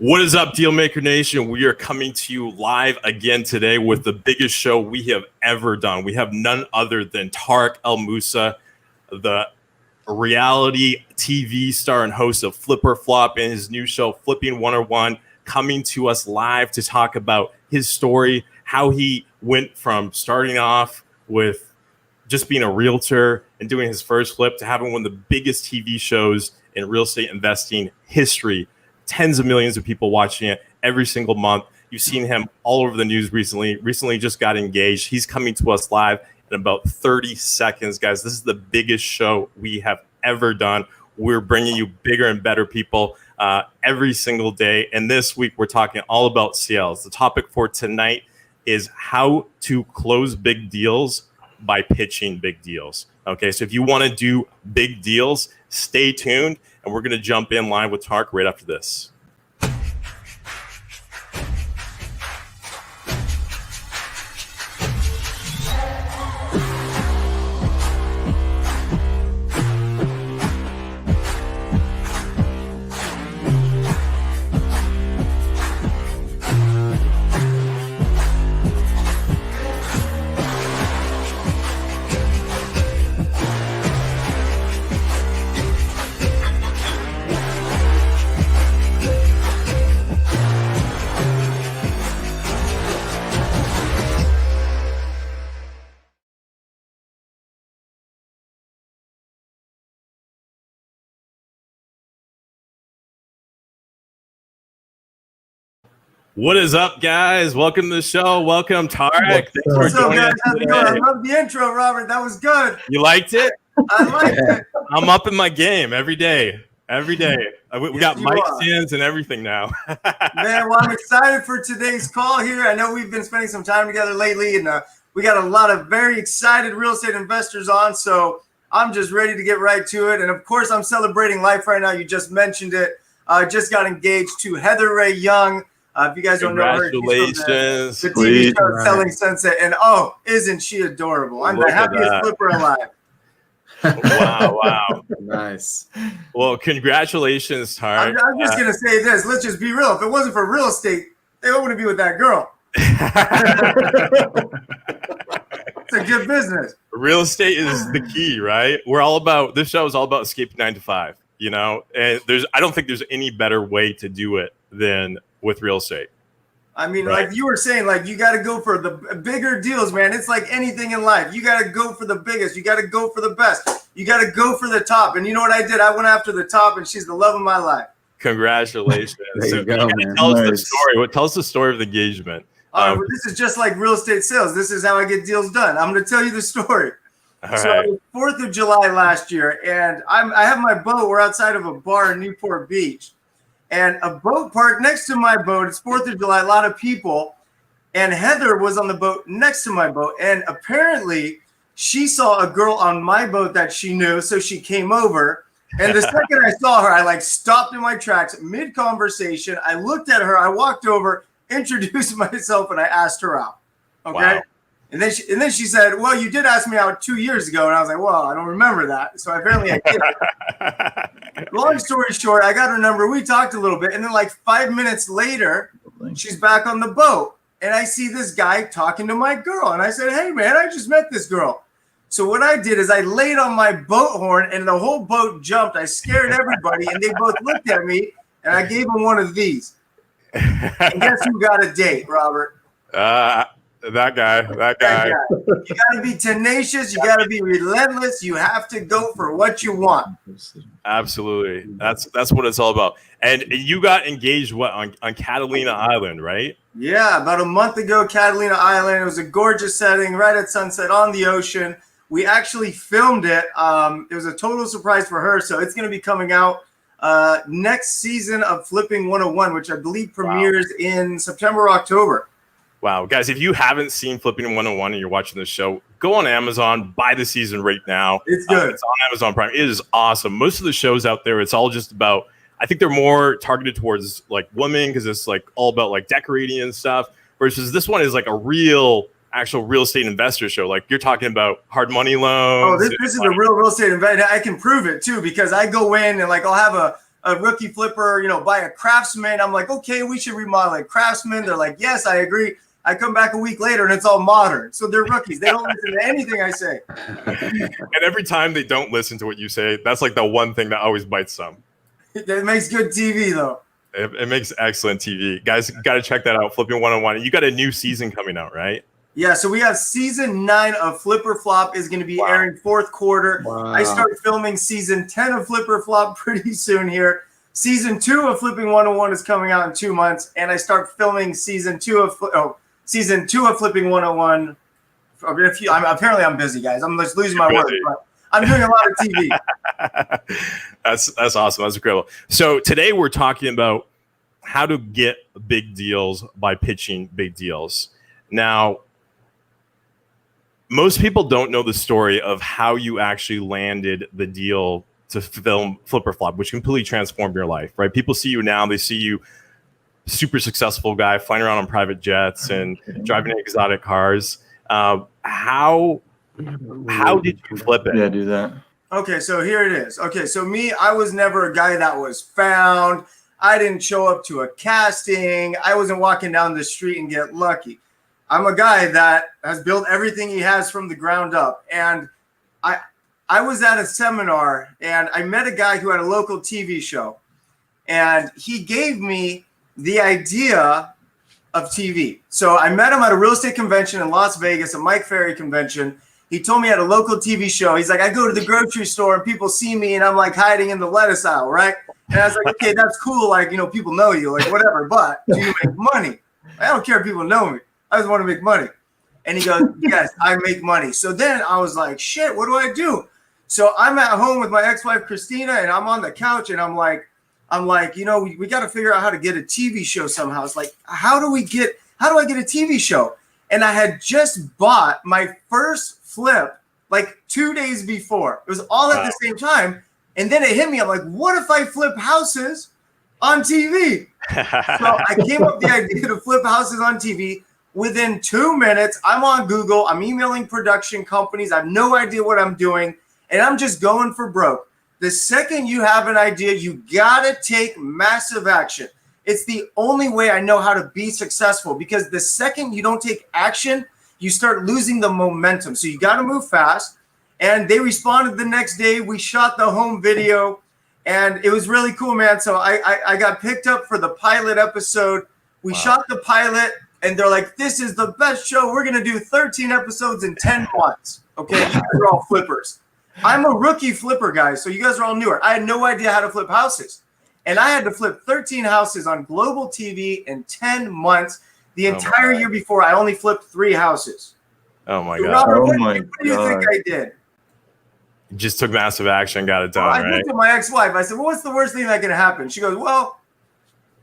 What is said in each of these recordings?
What is up, Dealmaker Nation? We are coming to you live again today with the biggest show we have ever done. We have none other than Tarek El Moussa, the reality TV star and host of Flip or Flop and his new show, Flipping 101, coming to us live to talk about his story, how he went from starting off with just being a realtor and doing his first flip to having one of the biggest TV shows in real estate investing history. Tens of millions of people watching it every single month. You've seen him all over the news recently just got engaged. He's coming to us live in about 30 seconds, guys. This is the biggest show we have ever done. We're bringing you bigger and better people every single day. And this week, we're talking all about sales. The topic for tonight is how to close big deals by pitching big deals. Okay, so if you want to do big deals, stay tuned. And we're going to jump in line with Tarek right after this. What is up, guys? Welcome to the show. Welcome, Tarek. Thanks for joining us today. I love the intro, Robert. That was good. You liked it? I liked it. I'm up in my game every day. Every day. We got mic stands and everything now. Man, well, I'm excited for today's call here. I know we've been spending some time together lately, and we got a lot of very excited real estate investors on, so I'm just ready to get right to it. And, of course, I'm celebrating life right now. You just mentioned it. I just got engaged to Heather Ray Young. If you guys don't know her, congratulations. The TV show Selling Sunset. And, oh, isn't she adorable? I'm the happiest flipper alive. Wow. Nice. Well, congratulations, Tarek. I'm just going to say this. Let's just be real. If it wasn't for real estate, they wouldn't be with that girl. It's a good business. Real estate is the key, right? This show is all about escaping 9 to 5, you know? And I don't think there's any better way to do it than with real estate. I mean, right. Like you were saying, like you got to go for the bigger deals, man. It's like anything in life. You got to go for the biggest. You got to go for the best. You got to go for the top. And you know what I did? I went after the top, and she's the love of my life. Congratulations. There you go, man. Tell us the story. Tell us the story of the engagement. This is just like real estate sales. This is how I get deals done. I'm going to tell you the story. All so right. 4th of July last year, and I have my boat. We're outside of a bar in Newport Beach. And a boat parked next to my boat. It's 4th of July, a lot of people. And Heather was on the boat next to my boat. And apparently she saw a girl on my boat that she knew. So she came over. And the second I saw her, I stopped in my tracks mid-conversation. I looked at her. I walked over, introduced myself, and I asked her out. Okay. Wow. And then she said, well, you did ask me out 2 years ago. And I was like, well, I don't remember that. So apparently I did. Long story short, I got her number. We talked a little bit. And then 5 minutes later, she's back on the boat. And I see this guy talking to my girl. And I said, hey, man, I just met this girl. So what I did is I laid on my boat horn and the whole boat jumped. I scared everybody. And they both looked at me. And I gave them one of these. And guess who got a date, Robert? That guy. You got to be tenacious. You got to be relentless. You have to go for what you want. Absolutely. That's what it's all about. And you got engaged on Catalina Island, right? Yeah, about a month ago, Catalina Island. It was a gorgeous setting right at sunset on the ocean. We actually filmed it. It was a total surprise for her. So it's going to be coming out next season of Flipping 101, which I believe premieres in September or October. Wow. Guys, if you haven't seen Flipping 101 and you're watching this show, go on Amazon, buy the season right now. It's good. It's on Amazon Prime. It is awesome. Most of the shows out there, it's all just about, I think they're more targeted towards women because it's all about decorating and stuff, versus this one is a real actual real estate investor show. You're talking about hard money loans. Oh, this is a real estate investor. I can prove it too, because I go in and I'll have a rookie flipper, by a Craftsman. I'm like, okay, we should remodel it. Craftsman. They're like, yes, I agree. I come back a week later and it's all modern. So they're rookies. They don't listen to anything I say. And every time they don't listen to what you say, that's like the one thing that always bites them. It makes good TV, though. It makes excellent TV. Guys, got to check that out, Flipping 101. You got a new season coming out, right? Yeah, so we have season 9 of Flipper Flop is going to be airing fourth quarter. Wow. I start filming season 10 of Flipper Flop pretty soon here. Season 2 of Flipping 101 is coming out in 2 months, and I start filming season 2 of Flipping 101. Apparently I'm busy, guys. I'm just losing my words, but I'm doing a lot of TV. That's awesome. That's incredible. So today we're talking about how to get big deals by pitching big deals. Now, most people don't know the story of how you actually landed the deal to film Flipper Flop, which completely transformed your life, right? People see you now, they see you super successful guy flying around on private jets and driving exotic cars. How did you flip it? Yeah, do that. Okay, so here it is. Okay, so me, I was never a guy that was found. I didn't show up to a casting. I wasn't walking down the street and get lucky. I'm a guy that has built everything he has from the ground up. And I was at a seminar and I met a guy who had a local TV show. And he gave me the idea of TV. So I met him at a real estate convention in Las Vegas, a Mike Ferry convention. He told me at a local TV show, he's like, I go to the grocery store and people see me and I'm like hiding in the lettuce aisle, right? And I was like, okay, that's cool. Like, people know you, like whatever, but do you make money? I don't care if people know me. I just want to make money. And he goes, yes, I make money. So then I was like, shit, what do I do? So I'm at home with my ex-wife, Christina, and I'm on the couch and I'm like, we got to figure out how to get a TV show somehow. It's like, how do I get a TV show? And I had just bought my first flip like 2 days before. It was all at the same time. And then it hit me. I'm like, what if I flip houses on TV? So I came up with the idea to flip houses on TV. Within 2 minutes, I'm on Google. I'm emailing production companies. I have no idea what I'm doing. And I'm just going for broke. The second you have an idea, you got to take massive action. It's the only way I know how to be successful, because the second you don't take action, you start losing the momentum. So you got to move fast. And they responded the next day. We shot the home video and it was really cool, man. So I got picked up for the pilot episode. We shot the pilot and they're like, this is the best show. We're going to do 13 episodes in 10 months. Okay. You guys are all flippers. I'm a rookie flipper, guys. So you guys are all newer. I had no idea how to flip houses. And I had to flip 13 houses on global TV in 10 months. The entire year before, I only flipped 3 houses. Oh, my So God. Robert, Oh what do you think I did? You just took massive action, got it done, I right? looked at my ex-wife. I said, well, what's the worst thing that can happen? She goes, well,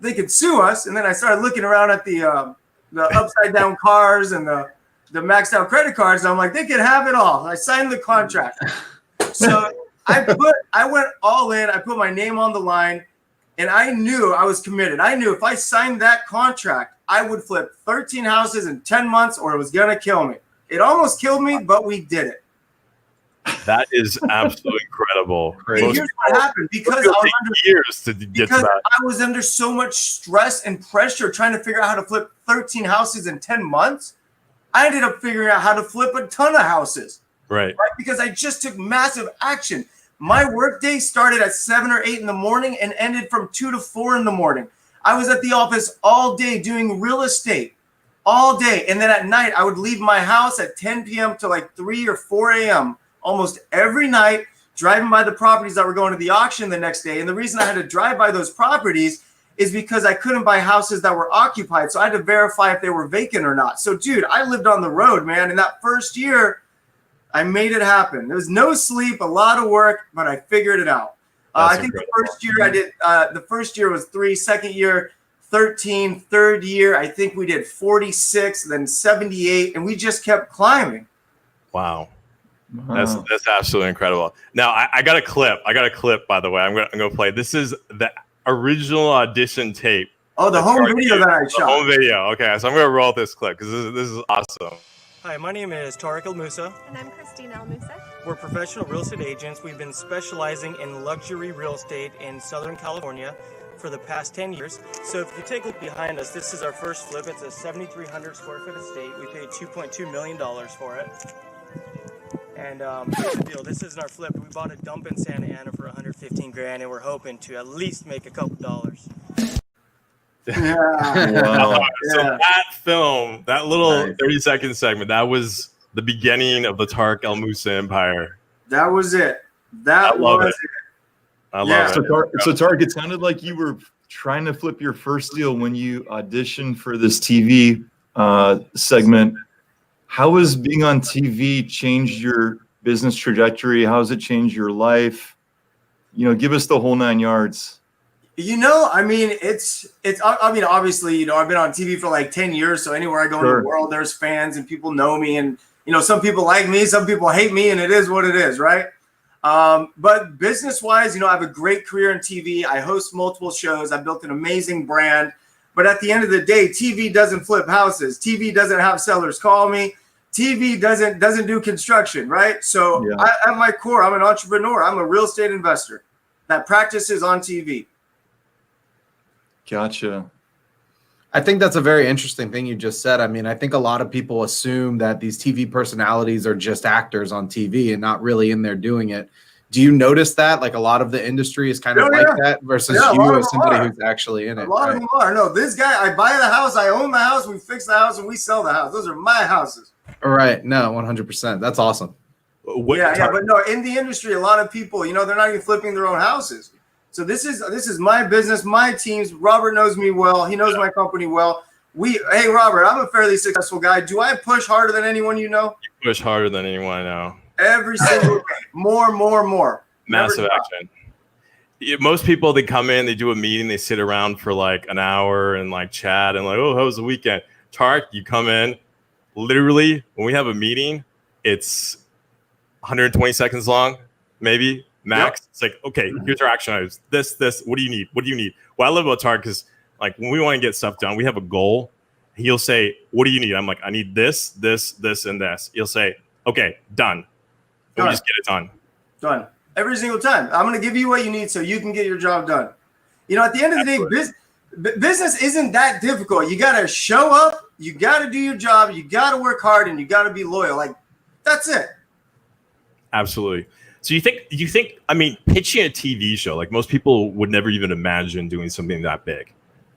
they could sue us. And then I started looking around at the upside-down cars and the maxed-out credit cards. And I'm like, they could have it all. I signed the contract. So I went all in. I put my name on the line. And I knew I was committed. I knew if I signed that contract, I would flip 13 houses in 10 months or it was going to kill me. It almost killed me, but we did it. That is absolutely incredible. And here's what happened. Because I was under so much stress and pressure trying to figure out how to flip 13 houses in 10 months, I ended up figuring out how to flip a ton of houses. Right? Because I just took massive action. My workday started at 7 or 8 in the morning and ended from 2 to 4 in the morning. I was at the office all day doing real estate, all day. And then at night, I would leave my house at 10 p.m. to like 3 or 4 a.m. almost every night, driving by the properties that were going to the auction the next day. And the reason I had to drive by those properties is because I couldn't buy houses that were occupied. So I had to verify if they were vacant or not. So, dude, I lived on the road, man. In that first year, I made it happen. There was no sleep, a lot of work, but I figured it out. I think the first year I did, the first year was 3, second year, 13, third year, I think we did 46, then 78, and we just kept climbing. Wow. That's absolutely incredible. Now I got a clip. By the way, I'm gonna play. This is the original audition tape. Oh, the home video that I shot. Home video. Okay, so I'm gonna roll this clip because this is awesome. Hi, my name is Tarek El Moussa. And I'm Christine El Moussa. We're professional real estate agents. We've been specializing in luxury real estate in Southern California for the past 10 years. So if you take a look behind us, this is our first flip. It's a 7,300 square foot estate. We paid $2.2 million for it. And here's the deal. This isn't our flip. We bought a dump in Santa Ana for 115 grand, and we're hoping to at least make a couple dollars. Yeah. Wow. So Yeah. that film, that little 30-second segment, that was the beginning of the Tarek El Moussa empire. That was it. That was it. I love it. So Tarek, it sounded like you were trying to flip your first deal when you auditioned for this TV segment. How has being on TV changed your business trajectory? How has it changed your life? Give us the whole 9 yards. I mean, obviously, I've been on TV for like 10 years. So anywhere I go in the world, there's fans and people know me. And, some people like me, some people hate me, and it is what it is, right? But business-wise, I have a great career in TV. I host multiple shows. I built an amazing brand. But at the end of the day, TV doesn't flip houses. TV doesn't have sellers call me. TV doesn't do construction, right? So at my core, I'm an entrepreneur. I'm a real estate investor that practices on TV. Gotcha. I think that's a very interesting thing you just said. I mean, I think a lot of people assume that these TV personalities are just actors on TV and not really in there doing it. Do you notice that? Like a lot of the industry is kind of like that versus you as somebody who's actually in it. A lot of them are. No, this guy, I buy the house, I own the house, we fix the house, and we sell the house. Those are my houses. All right. No, 100%. That's awesome. But no, in the industry, a lot of people, they're not even flipping their own houses. So this is my business, my teams. Robert knows me well. He knows my company well. Hey, Robert, I'm a fairly successful guy. Do I push harder than anyone you know? You push harder than anyone I know. Every single day. More. Massive action. Most people, they come in, they do a meeting, they sit around for like an hour and like chat and like, oh, how was the weekend? Tarek, you come in, literally, when we have a meeting, it's 120 seconds long, maybe max. Yep. It's like, okay, here's our action items. This, what do you need? What do you need? What I love about Tarek is like when we want to get stuff done, we have a goal. He'll say, what do you need? I'm like, I need this, and this. He'll say, okay, done. And we just get it done. Done. Every single time. I'm going to give you what you need so you can get your job done. At the end of the day, business isn't that difficult. You got to show up. You got to do your job. You got to work hard, and you got to be loyal. Like, that's it. Absolutely. So you think, I mean, pitching a TV show, like most people would never even imagine doing something that big,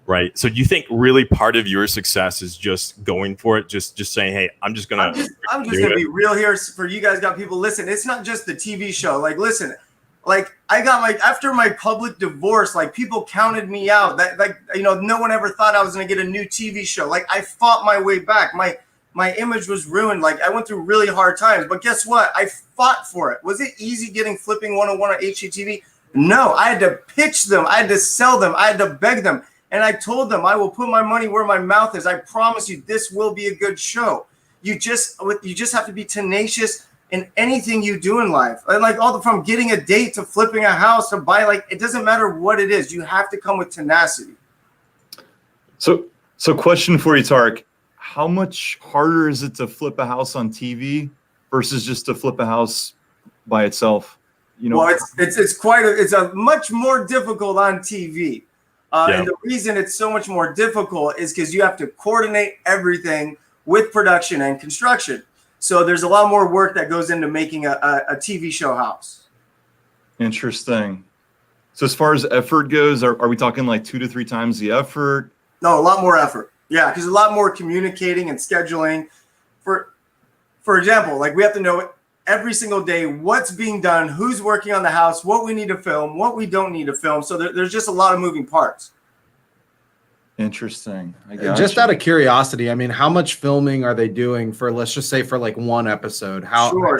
right? So do you think really part of your success is just going for it, just saying, hey, I'm just gonna be real here for you guys. Got people listen. It's not just the TV show. Like, listen, like I got after my public divorce, like people counted me out. That no one ever thought I was gonna get a new TV show. Like I fought my way back. My image was ruined. Like I went through really hard times, but guess what? I fought for it. Was it easy getting Flipping 101 on HGTV? No, I had to pitch them. I had to sell them. I had to beg them. And I told them, I will put my money where my mouth is. I promise you, this will be a good show. You just have to be tenacious in anything you do in life. And like from getting a date to flipping a house to buy, like it doesn't matter what it is. You have to come with tenacity. So question for you, Tarek. How much harder is it to flip a house on TV versus just to flip a house by itself? Well, it's a much more difficult on TV. And the reason it's so much more difficult is because you have to coordinate everything with production and construction. So there's a lot more work that goes into making a TV show house. Interesting. So as far as effort goes, are we talking like 2 to 3 times the effort? No, a lot more effort. Yeah, because a lot more communicating and scheduling. For example, like we have to know every single day what's being done, who's working on the house, what we need to film, what we don't need to film. So there's just a lot of moving parts. Interesting. Just out of curiosity, I mean, how much filming are they doing for, let's just say for like one episode?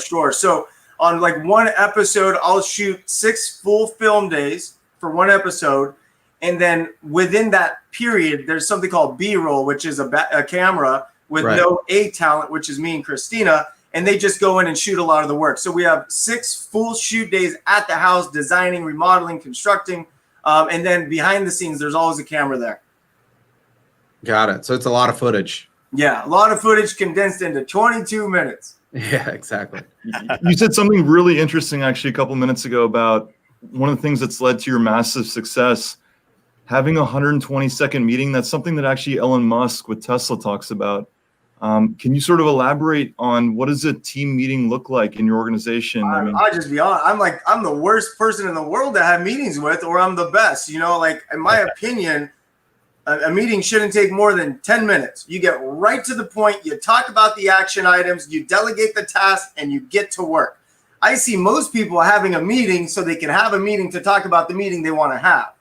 Sure. So on like one episode, I'll shoot 6 full film days for one episode. And then within that period, there's something called B-roll, which is a camera with no A talent, which is me and Christina. And they just go in and shoot a lot of the work. So we have 6 full shoot days at the house, designing, remodeling, constructing. And then behind the scenes, there's always a camera there. Got it. So it's a lot of footage. Yeah, a lot of footage condensed into 22 minutes. Yeah, exactly. You said something really interesting actually a couple minutes ago about one of the things that's led to your massive success, having a 120-second meeting. That's something that actually Elon Musk with Tesla talks about. Can you sort of elaborate on what does a team meeting look like in your organization? I mean, I'll just be honest. I'm the worst person in the world to have meetings with, or I'm the best. You know, like in my opinion, a meeting shouldn't take more than 10 minutes. You get right to the point. You talk about the action items, you delegate the task, and you get to work. I see most people having a meeting so they can have a meeting to talk about the meeting they want to have,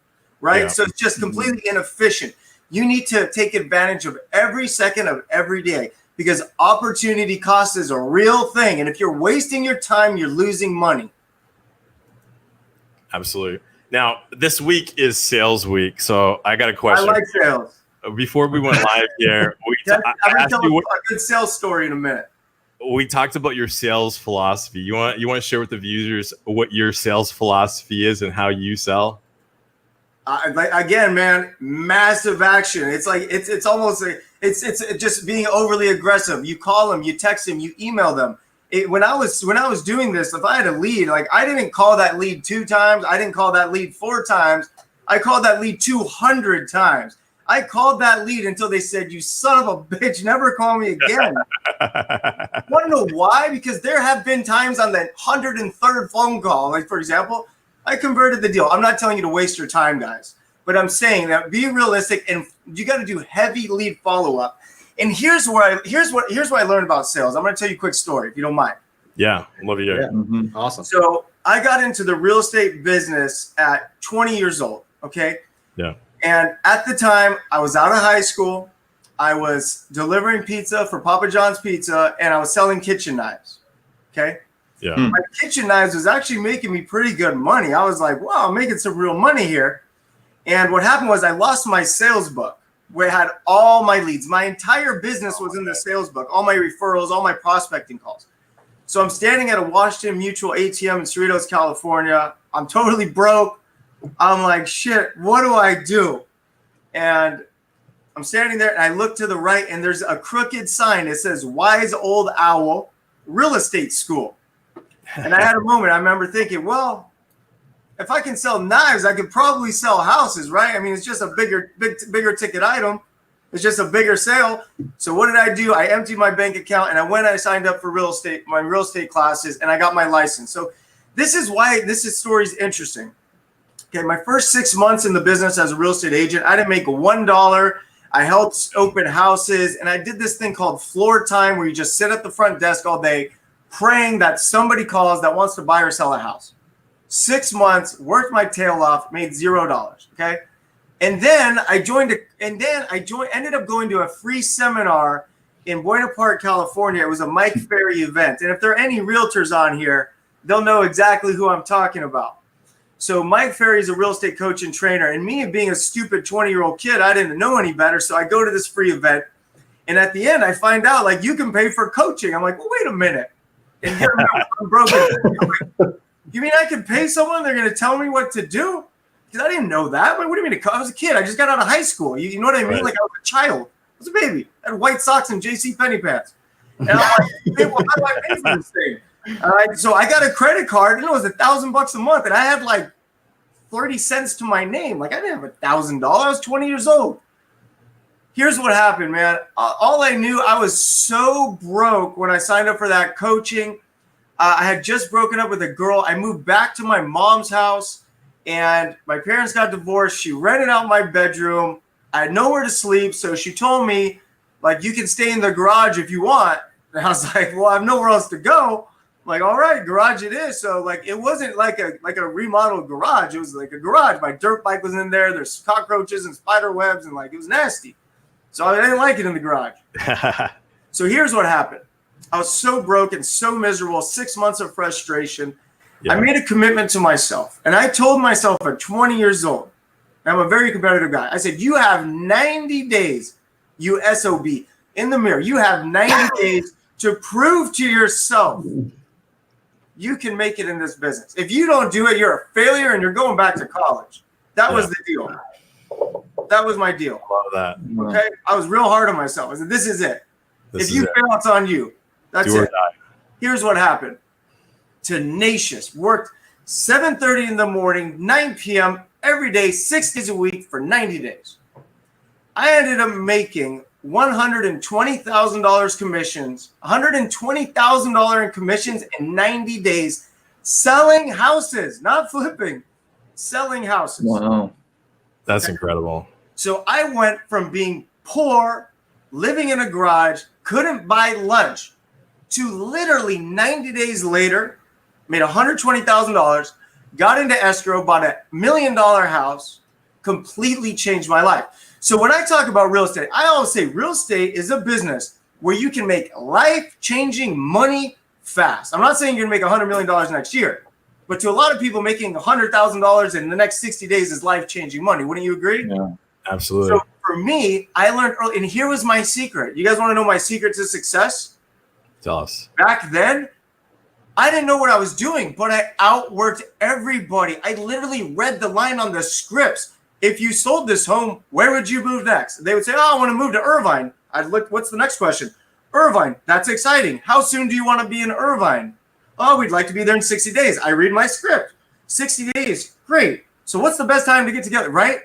right? Yeah. So it's just completely inefficient. You need to take advantage of every second of every day because opportunity cost is a real thing. And if you're wasting your time, you're losing money. Absolutely. Now, this week is sales week, so I got a I question. like sales. Before we went live here, I'm I going to asked tell you a good sales story in a minute. we talked about your sales philosophy. You want to share with the viewers what your sales philosophy is and how you sell? Again, man, massive action. It's like it's almost like it's just being overly aggressive. You call them, you text them, you email them. When I was doing this, if I had a lead, like I didn't call that lead 2 times, I didn't call that lead 4 times, I called that lead 200 times. I called that lead until they said, "You son of a bitch, never call me again." Want to know why? Because there have been times on the 103rd phone call, like for example, I converted the deal. I'm not telling you to waste your time, guys, but I'm saying that be realistic and you got to do heavy lead follow-up. And here's what I learned about sales. I'm going to tell you a quick story, if you don't mind. Yeah, love to hear. Yeah. Awesome. So I got into the real estate business at 20 years old. Okay. Yeah. And at the time, I was out of high school. I was delivering pizza for Papa John's Pizza, and I was selling kitchen knives. Okay. Yeah. My kitchen knives was actually making me pretty good money. I was like, wow, I'm making some real money here. And what happened was I lost my sales book where I had all my leads. My entire business was in the sales book, all my referrals, all my prospecting calls. So I'm standing at a Washington Mutual ATM in Cerritos, California. I'm totally broke. I'm like, shit, what do I do? And I'm standing there and I look to the right and there's a crooked sign. It says Wise Old Owl Real Estate School. And I had a moment. I remember thinking, well, if I can sell knives, I could probably sell houses, right? I mean, it's just a bigger ticket item. It's just a bigger sale. So what did I do? I emptied my bank account and I signed up for my real estate classes, and I got my license. So this is why this story is interesting. Okay, my first 6 months in the business as a real estate agent, I didn't make $1. I helped open houses, and I did this thing called floor time, where you just sit at the front desk all day, praying that somebody calls that wants to buy or sell a house. 6 months, worked my tail off, made $0. Okay. And then ended up going to a free seminar in Buena Park, California. It was a Mike Ferry event. And if there are any realtors on here, they'll know exactly who I'm talking about. So Mike Ferry is a real estate coach and trainer. And me being a stupid 20-year-old kid, I didn't know any better. So I go to this free event. And at the end, I find out, like, you can pay for coaching. I'm like, well, wait a minute. And here I'm broken. I'm like, you mean I could pay someone? They're going to tell me what to do? Because I didn't know that. Like, what do you mean? I was a kid. I just got out of high school. You know what I mean? Right. Like, I was a child. I was a baby. I had white socks and J.C. Penney pants. And I'm like, hey, well, how do I pay for this thing? All right. So I got a credit card, and it was $1,000 a month. And I had like 30 cents to my name. Like, I didn't have $1,000. I was 20 years old. Here's what happened, man. All I knew, I was so broke when I signed up for that coaching. I had just broken up with a girl. I moved back to my mom's house. And my parents got divorced. She rented out my bedroom. I had nowhere to sleep. So she told me, like, you can stay in the garage if you want. And I was like, well, I have nowhere else to go. I'm like, all right, garage it is. So, like, it wasn't like a remodeled garage. It was like a garage. My dirt bike was in there. There's cockroaches and spider webs. And, like, it was nasty. So I didn't like it in the garage. So here's what happened. I was so broke and so miserable, 6 months of frustration. Yeah. I made a commitment to myself, and I told myself at 20 years old, I'm a very competitive guy. I said, you have 90 days, you SOB, in the mirror. You have 90 days to prove to yourself you can make it in this business. If you don't do it, you're a failure and you're going back to college. That was the deal. That was my deal. Love that. Okay. I was real hard on myself. I said, this is it. If you fail, it's on you. That's it. Here's what happened. Tenacious, worked 7:30 in the morning, 9 p.m. every day, 6 days a week for 90 days. I ended up making $120,000 commissions, $120,000 in commissions in 90 days, selling houses, not flipping, selling houses. Wow. That's incredible. So I went from being poor, living in a garage, couldn't buy lunch, to literally 90 days later, made $120,000, got into escrow, bought $1 million house, completely changed my life. So when I talk about real estate, I always say real estate is a business where you can make life-changing money fast. I'm not saying you're going to make $100 million next year, but to a lot of people, making $100,000 in the next 60 days is life-changing money. Wouldn't you agree? Yeah. Absolutely. So for me, I learned early, and here was my secret. You guys want to know my secret to success? Tell us. Back then, I didn't know what I was doing, but I outworked everybody. I literally read the line on the scripts. If you sold this home, where would you move next? They would say, oh, I want to move to Irvine. I'd look, what's the next question? Irvine, that's exciting. How soon do you want to be in Irvine? Oh, we'd like to be there in 60 days. I read my script. 60 days, great. So what's the best time to get together, right?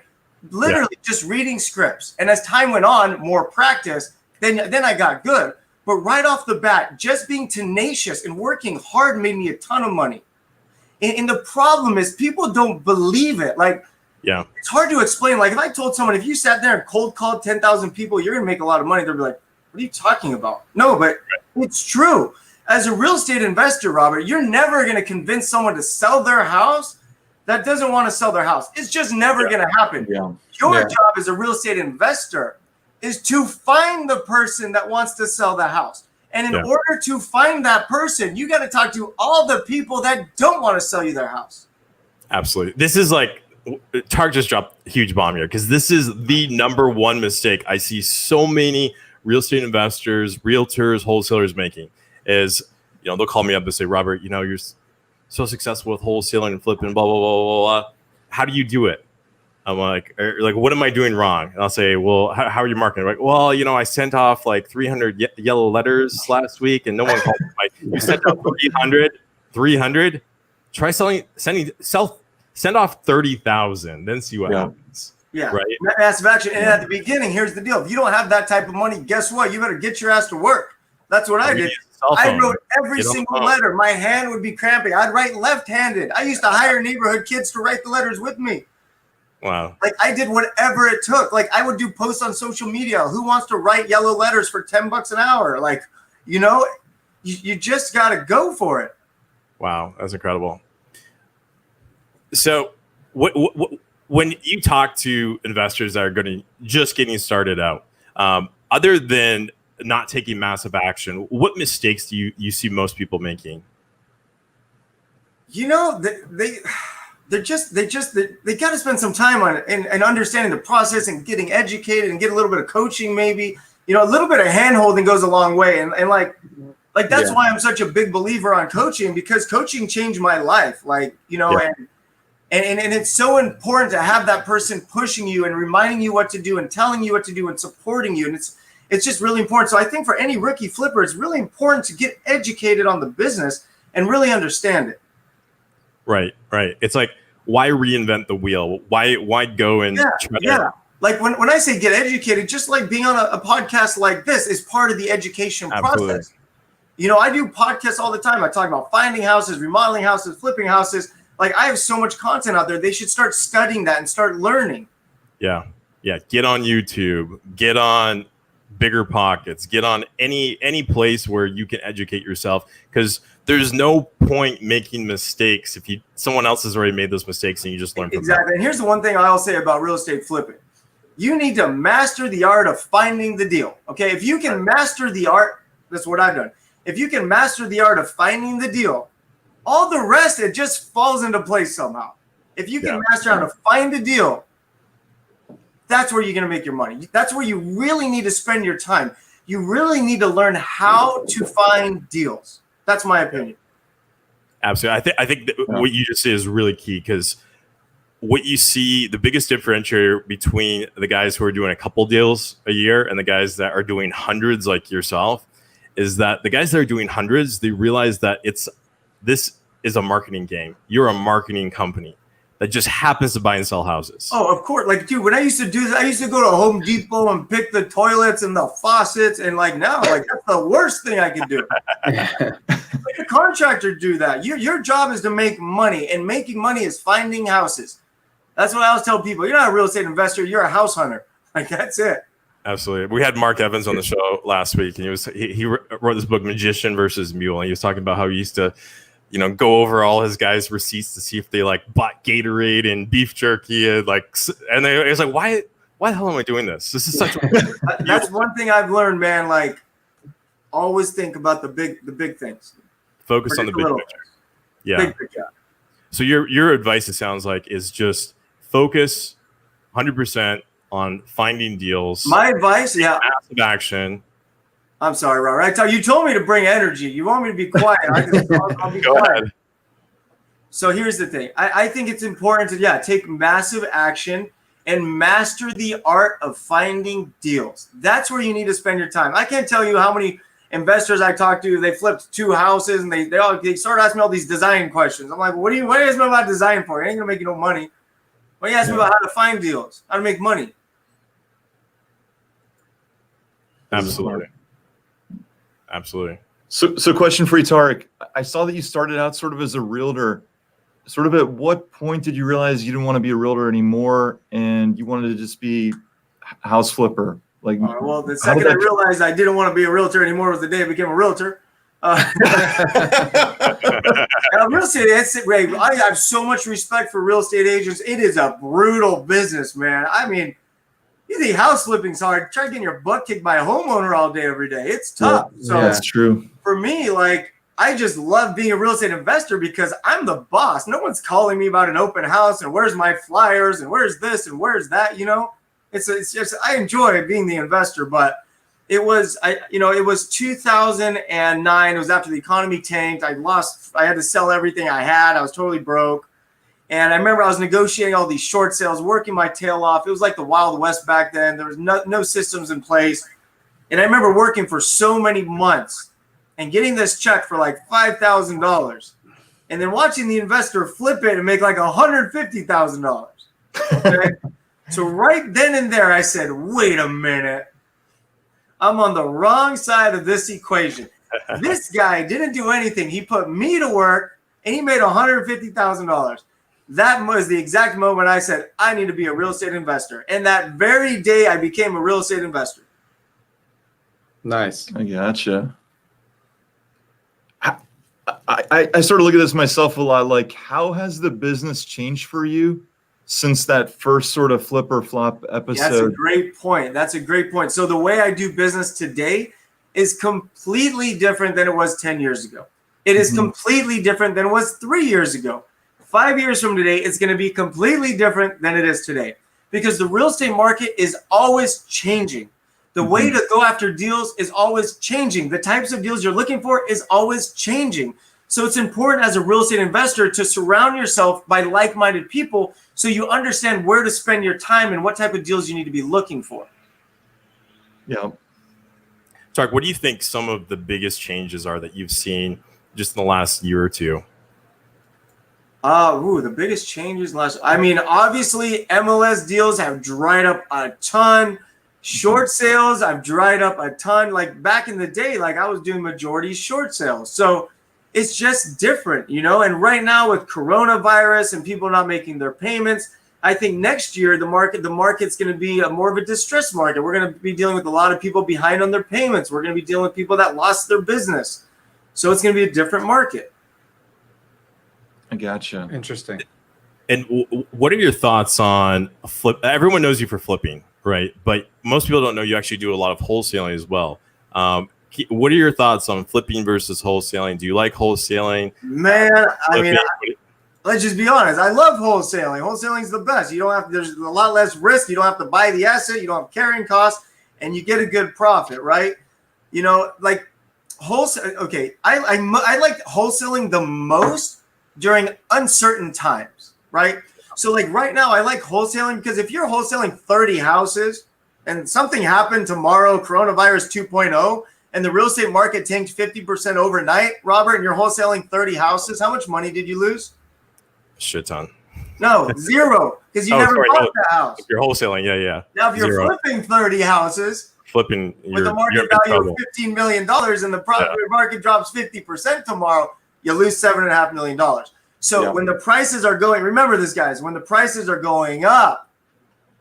Literally just reading scripts. And as time went on, more practice, then I got good. But right off the bat, just being tenacious and working hard made me a ton of money. And the problem is people don't believe it. Like, yeah, it's hard to explain. Like if I told someone, if you sat there and cold called 10,000 people, you're going to make a lot of money. They'll be like, what are you talking about? No, but it's true. As a real estate investor, Robert, you're never going to convince someone to sell their house that doesn't want to sell their house. It's just never going to happen. Yeah. Your job as a real estate investor is to find the person that wants to sell the house. And in order to find that person, you got to talk to all the people that don't want to sell you their house. Absolutely. This is like, Tarek just dropped a huge bomb here because this is the number one mistake I see so many real estate investors, realtors, wholesalers making is, you know, they'll call me up and say, Robert, you know, you're so successful with wholesaling and flipping, blah, blah, blah, blah, blah. How do you do it? I'm like, what am I doing wrong? And I'll say, well, how are you marketing? Like, well, you know, I sent off like 300 yellow letters last week and no one called me. Like, you sent out 300? Try send off 30,000, then see what happens. Yeah, right. Massive action. And at the beginning, here's the deal. If you don't have that type of money, guess what? You better get your ass to work. That's what I did. I wrote every single letter. My hand would be cramping. I'd write left-handed. I used to hire neighborhood kids to write the letters with me. Wow. Like I did whatever it took. Like I would do posts on social media. Who wants to write yellow letters for $10 an hour? Like, you know, you just got to go for it. Wow. That's incredible. So when you talk to investors that are just getting started out, other than not taking massive action, what mistakes do you see most people making? You know, they got to spend some time on it and understanding the process and getting educated and get a little bit of coaching, maybe, you know, a little bit of hand holding goes a long way. And like that's why I'm such a big believer on coaching, because coaching changed my life. Like, you know, and it's so important to have that person pushing you and reminding you what to do and telling you what to do and supporting you. And it's just really important. So I think for any rookie flipper, it's really important to get educated on the business and really understand it. Right. It's like, why reinvent the wheel? Why go and try to... Like when I say get educated, just like being on a podcast like this is part of the education process. You know, I do podcasts all the time. I talk about finding houses, remodeling houses, flipping houses. Like I have so much content out there. They should start studying that and start learning. Yeah. Get on YouTube. Get on Bigger Pockets. Get on any place where you can educate yourself, because there's no point making mistakes if someone else has already made those mistakes and you just learn from Exactly. And here's the one thing I'll say about real estate flipping. You need to master the art of finding the deal. Okay. If you can master the art, that's what I've done. If you can master the art of finding the deal, all the rest, it just falls into place somehow. If you can master how to find a deal, that's where you're going to make your money. That's where you really need to spend your time. You really need to learn how to find deals. That's my opinion. Absolutely. I think what you just said is really key, because what you see, the biggest differentiator between the guys who are doing a couple deals a year and the guys that are doing hundreds like yourself is that the guys that are doing hundreds, they realize that this is a marketing game. You're a marketing company that just happens to buy and sell houses. Oh, of course. Like, dude, when I used to do this, I used to go to Home Depot and pick the toilets and the faucets. And like now, like that's the worst thing I can do. Like a contractor do that. Your job is to make money, and making money is finding houses. That's what I always tell people. You're not a real estate investor. You're a house hunter. Like that's it. Absolutely. We had Mark Evans on the show last week, and he wrote this book, Magician versus Mule, and he was talking about how he used to, go over all his guys' receipts to see if they like bought Gatorade and beef jerky and it's like, why the hell am I doing this? This is such a that's one thing I've learned, man. Like, always think about the big things. Focus on the big picture. Yeah. Big picture. So your advice, it sounds like, is just focus 100% on finding deals. My advice, yeah. Massive action. I'm sorry, Robert. You told me to bring energy. You want me to be quiet. I'll be Go quiet. ahead. So here's the thing. I think it's important to, take massive action and master the art of finding deals. That's where you need to spend your time. I can't tell you how many investors I talked to, they flipped 2 houses and they started asking me all these design questions. I'm like, what do you ask me about design for? It ain't gonna make you no money. Why you ask me about how to find deals, how to make money? Absolutely. So question for you, Tarek. I saw that you started out sort of as a realtor. Sort of at what point did you realize you didn't want to be a realtor anymore and you wanted to just be a house flipper? Like, well, the second I realized I didn't want to be a realtor anymore was the day I became a realtor. Real estate, I have so much respect for real estate agents. It is a brutal business, man. I mean, you think house flipping's hard. Try getting your butt kicked by a homeowner all day, every day. It's tough. Yeah, so that's true. For me, like, I just love being a real estate investor because I'm the boss. No one's calling me about an open house and where's my flyers and where's this and where's that, It's just, I enjoy being the investor, but it was 2009. It was after the economy tanked. I had to sell everything I had. I was totally broke. And I remember I was negotiating all these short sales, working my tail off. It was like the Wild West back then. There was no systems in place. And I remember working for so many months and getting this check for like $5,000 and then watching the investor flip it and make like $150,000. Okay? So right then and there, I said, wait a minute. I'm on the wrong side of this equation. This guy didn't do anything. He put me to work and he made $150,000. That was the exact moment I said, I need to be a real estate investor. And that very day, I became a real estate investor. Nice. I gotcha. I sort of look at this myself a lot. Like, how has the business changed for you since that first sort of flip or flop episode? That's a great point. So the way I do business today is completely different than it was 10 years ago. It is completely different than it was 3 years ago. 5 years from today, it's going to be completely different than it is today because the real estate market is always changing. The way to go after deals is always changing. The types of deals you're looking for is always changing. So it's important as a real estate investor to surround yourself by like-minded people so you understand where to spend your time and what type of deals you need to be looking for. Yeah. Tarek, what do you think some of the biggest changes are that you've seen just in the last year or two? The biggest changes obviously MLS deals have dried up a ton. Short sales have dried up a ton. Like back in the day, like I was doing majority short sales. So it's just different, and right now with coronavirus and people not making their payments, I think next year the market's going to be more of a distressed market. We're going to be dealing with a lot of people behind on their payments. We're going to be dealing with people that lost their business. So it's going to be a different market. I gotcha. Interesting. And what are your thoughts on flip? Everyone knows you for flipping, right? But most people don't know you actually do a lot of wholesaling as well. What are your thoughts on flipping versus wholesaling? Do you like wholesaling? Man, let's just be honest. I love wholesaling. Wholesaling is the best. There's a lot less risk. You don't have to buy the asset. You don't have carrying costs, and you get a good profit, right? Like wholesale. Okay, I like wholesaling the most during uncertain times, right? So like right now, I like wholesaling because if you're wholesaling 30 houses and something happened tomorrow, coronavirus 2.0, and the real estate market tanked 50% overnight, Robert, and you're wholesaling 30 houses, how much money did you lose? Shit ton. No, zero, because you never bought the house. If you're wholesaling, yeah. Now, if you're flipping 30 houses, with a market value of $15 million and the property market drops 50% tomorrow, you lose $7.5 million. So when the prices are going, remember this, guys, when the prices are going up,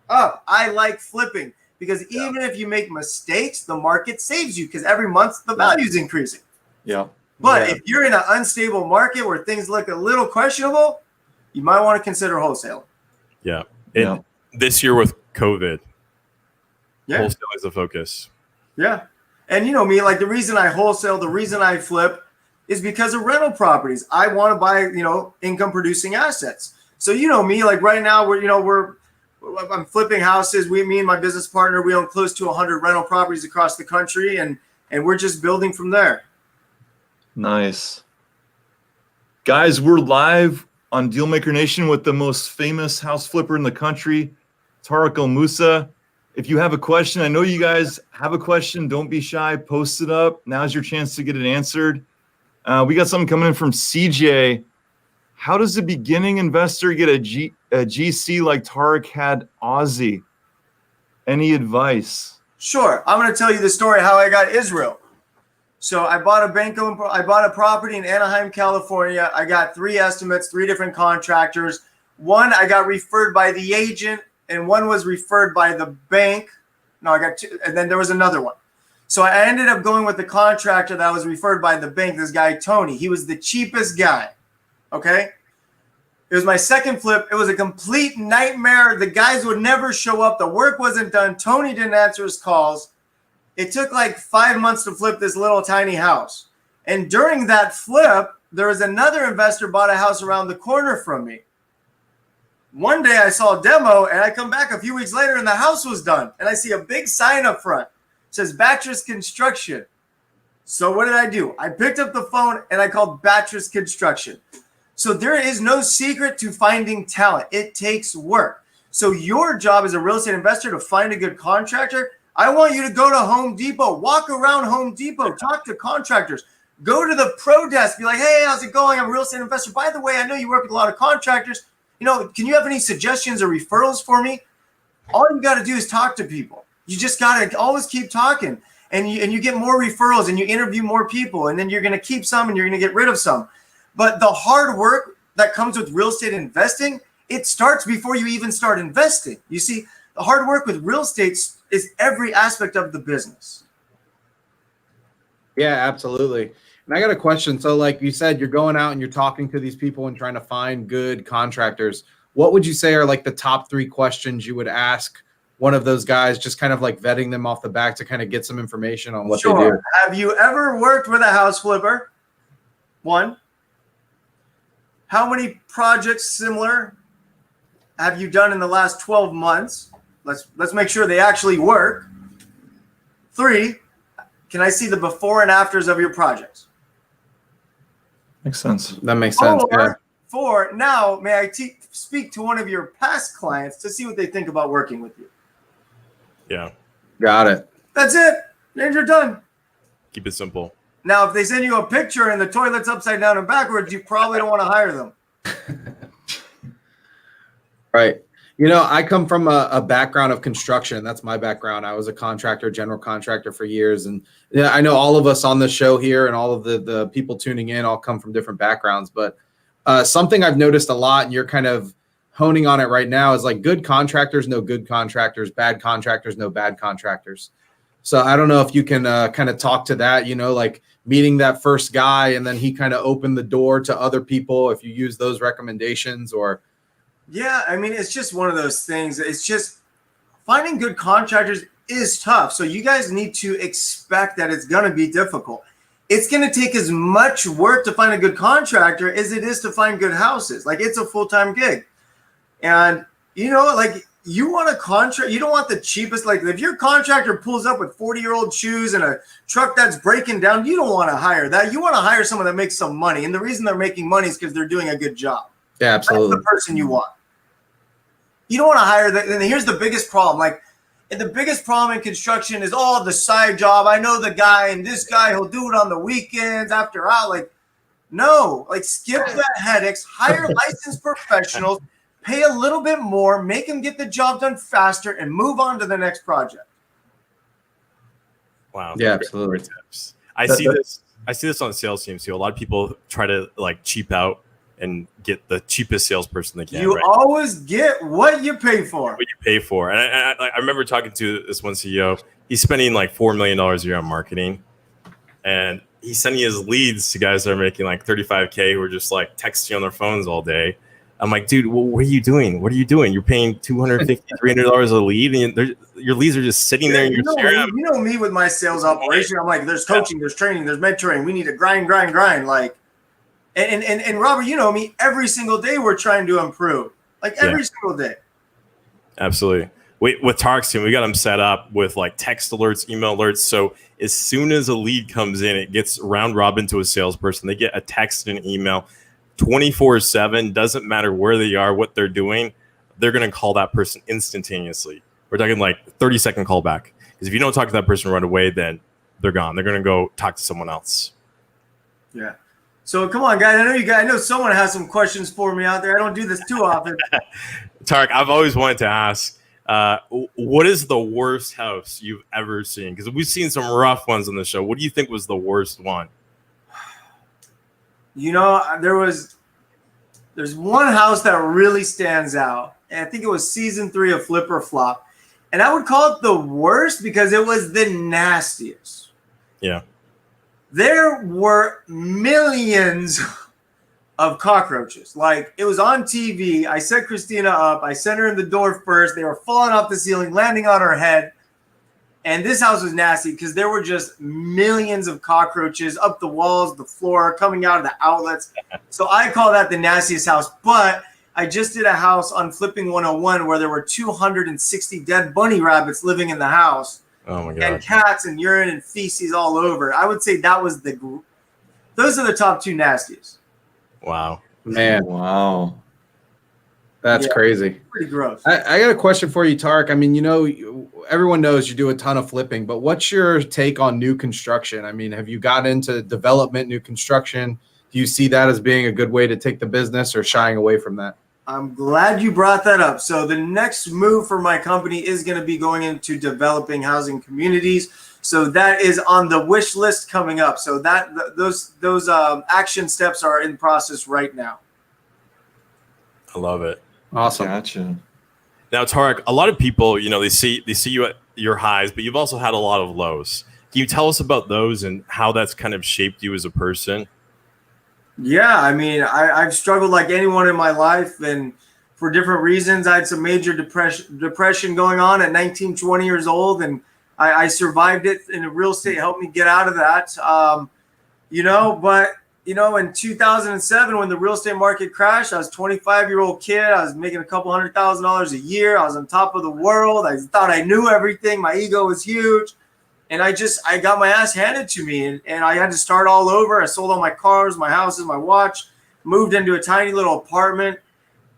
I like flipping, because even if you make mistakes, the market saves you, because every month the value is increasing. Yeah. But if you're in an unstable market where things look a little questionable, you might want to consider wholesaling. Yeah. And this year with COVID, wholesale is the focus. Yeah. And you know me, like the reason I wholesale, the reason I flip is because of rental properties. I want to buy, income producing assets. So you know me, like right now I'm flipping houses. Me and my business partner, we own close to 100 rental properties across the country, and we're just building from there. Nice. Guys, we're live on Dealmaker Nation with the most famous house flipper in the country, Tarek El Moussa. If you have a question, I know you guys have a question. Don't be shy. Post it up. Now's your chance to get it answered. We got something coming in from CJ. How does a beginning investor get a GC like Tarek had Aussie? Any advice? Sure. I'm going to tell you the story how I got Israel. So I bought a property in Anaheim, California. I got 3 estimates, 3 different contractors. One I got referred by the agent, and one was referred by the bank. No, I got 2, and then there was another one. So I ended up going with the contractor that was referred by the bank, this guy, Tony. He was the cheapest guy, okay? It was my second flip. It was a complete nightmare. The guys would never show up. The work wasn't done. Tony didn't answer his calls. It took like 5 months to flip this little tiny house. And during that flip, there was another investor bought a house around the corner from me. One day I saw a demo, and I come back a few weeks later and the house was done. And I see a big sign up front. It says Battress Construction. So what did I do? I picked up the phone and I called Battress Construction. So there is no secret to finding talent. It takes work. So your job as a real estate investor to find a good contractor. I want you to go to Home Depot, walk around Home Depot, talk to contractors, go to the pro desk, be like, hey, how's it going? I'm a real estate investor. By the way, I know you work with a lot of contractors. Can you have any suggestions or referrals for me? All you got to do is talk to people. You just got to always keep talking, and you get more referrals, and you interview more people, and then you're going to keep some and you're going to get rid of some. But the hard work that comes with real estate investing, it starts before you even start investing. You see, the hard work with real estate is every aspect of the business. Yeah, absolutely. And I got a question. So like you said, you're going out and you're talking to these people and trying to find good contractors. What would you say are like the top 3 questions you would ask one of those guys, just kind of like vetting them off the back to kind of get some information on what they do? Have you ever worked with a house flipper? 1. How many projects similar have you done in the last 12 months? Let's make sure they actually work. 3, can I see the before and afters of your projects? Makes sense. That makes sense. 4, now may I speak to one of your past clients to see what they think about working with you? Yeah. Got it. That's it. And you're done. Keep it simple. Now, if they send you a picture and the toilet's upside down and backwards, you probably don't want to hire them. Right. I come from a background of construction. That's my background. I was a contractor, general contractor for years. And I know all of us on the show here and all of the people tuning in all come from different backgrounds. But something I've noticed a lot, and you're kind of honing on it right now, is like good contractors know good contractors, bad contractors know bad contractors. So I don't know if you can kind of talk to that, like meeting that first guy and then he kind of opened the door to other people if you use those recommendations or. Yeah, I mean, it's just one of those things. It's just finding good contractors is tough. So you guys need to expect that it's going to be difficult. It's going to take as much work to find a good contractor as it is to find good houses. Like, it's a full-time gig. And, you want a contract. You don't want the cheapest. Like, if your contractor pulls up with 40-year-old shoes and a truck that's breaking down, you don't want to hire that. You want to hire someone that makes some money. And the reason they're making money is because they're doing a good job. Yeah, absolutely. That's the person you want. You don't want to hire that. And here's the biggest problem. Like, And the biggest problem in construction is the side job. I know the guy, and this guy, he'll do it on the weekends after hours. Like, no, like skip that headaches, hire licensed professionals, pay a little bit more, make them get the job done faster, and move on to the next project. Wow. Yeah, absolutely. Great tips. I see this on the sales teams too. A lot of people try to like cheap out and get the cheapest salesperson they can. You always get what you pay for. What you pay for. And I remember talking to this one CEO. He's spending like $4 million a year on marketing. And he's sending his leads to guys that are making like 35K who are just like texting on their phones all day. I'm like, dude, well, what are you doing? What are you doing? You're paying $250, $300 a lead, and your leads are just sitting there in your CRM. You know me with my sales operation. I'm like, there's coaching, there's training, there's mentoring. We need to grind. Like, and Robert, you know me. Every single day we're trying to improve. Like every single day. Absolutely. With Tarek's team, we got them set up with like text alerts, email alerts. So as soon as a lead comes in, it gets round robin to a salesperson. They get a text and an email 24/7. Doesn't matter where they are, what they're doing. They're going to call that person instantaneously. We're talking like 30-second call back. Because if you don't talk to that person right away, then they're gone. They're going to go talk to someone else. Yeah. So come on, guys. I know someone has some questions for me out there. I don't do this too often. Tarek, I've always wanted to ask, what is the worst house you've ever seen? Because we've seen some rough ones on the show. What do you think was the worst one? You know, there's one house that really stands out. And I think it was season 3 of Flip or Flop. And I would call it the worst because it was the nastiest. Yeah. There were millions of cockroaches. Like, it was on TV. I set Christina up. I sent her in the door first. They were falling off the ceiling, landing on her head. And this house was nasty because there were just millions of cockroaches up the walls, the floor, coming out of the outlets. So I call that the nastiest house. But I just did a house on Flipping 101 where there were 260 dead bunny rabbits living in the house. Oh, my God. And cats and urine and feces all over. I would say that was those are the top 2 nastiest. Wow. Man. Wow. That's crazy. Pretty gross. I got a question for you, Tarek. I mean, you know, everyone knows you do a ton of flipping, but what's your take on new construction? I mean, have you got into development, new construction? Do you see that as being a good way to take the business or shying away from that? I'm glad you brought that up. So the next move for my company is going to be going into developing housing communities. So that is on the wish list coming up. So those action steps are in process right now. I love it. Awesome. Gotcha. Now, Tarek, a lot of people, you know, they see you at your highs, but you've also had a lot of lows. Can you tell us about those and how that's kind of shaped you as a person? Yeah, I mean, I've struggled like anyone in my life, and for different reasons. I had some major depression going on at 19, 20 years old, and I survived it, and real estate helped me get out of that. But in 2007, when the real estate market crashed, I was a 25-year-old kid. I was making a couple $100,000 a year. I was on top of the world. I thought I knew everything. My ego was huge. And I got my ass handed to me, and I had to start all over. I sold all my cars, my houses, my watch, moved into a tiny little apartment.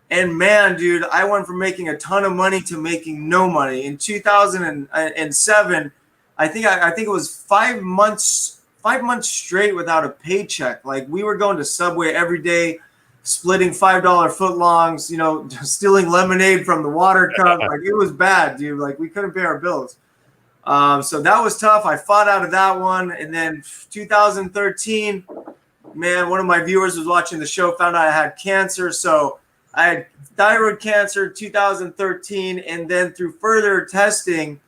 And man, dude, I went from making a ton of money to making no money. In 2007, I think it was 5 months straight without a paycheck. Like, we were going to Subway every day, splitting $5 footlongs, stealing lemonade from the water cup. Like, it was bad, dude. Like, we couldn't pay our bills. So that was tough. I fought out of that one. And then 2013, man, one of my viewers was watching the show, found out I had cancer. So I had thyroid cancer 2013. And then through further testing,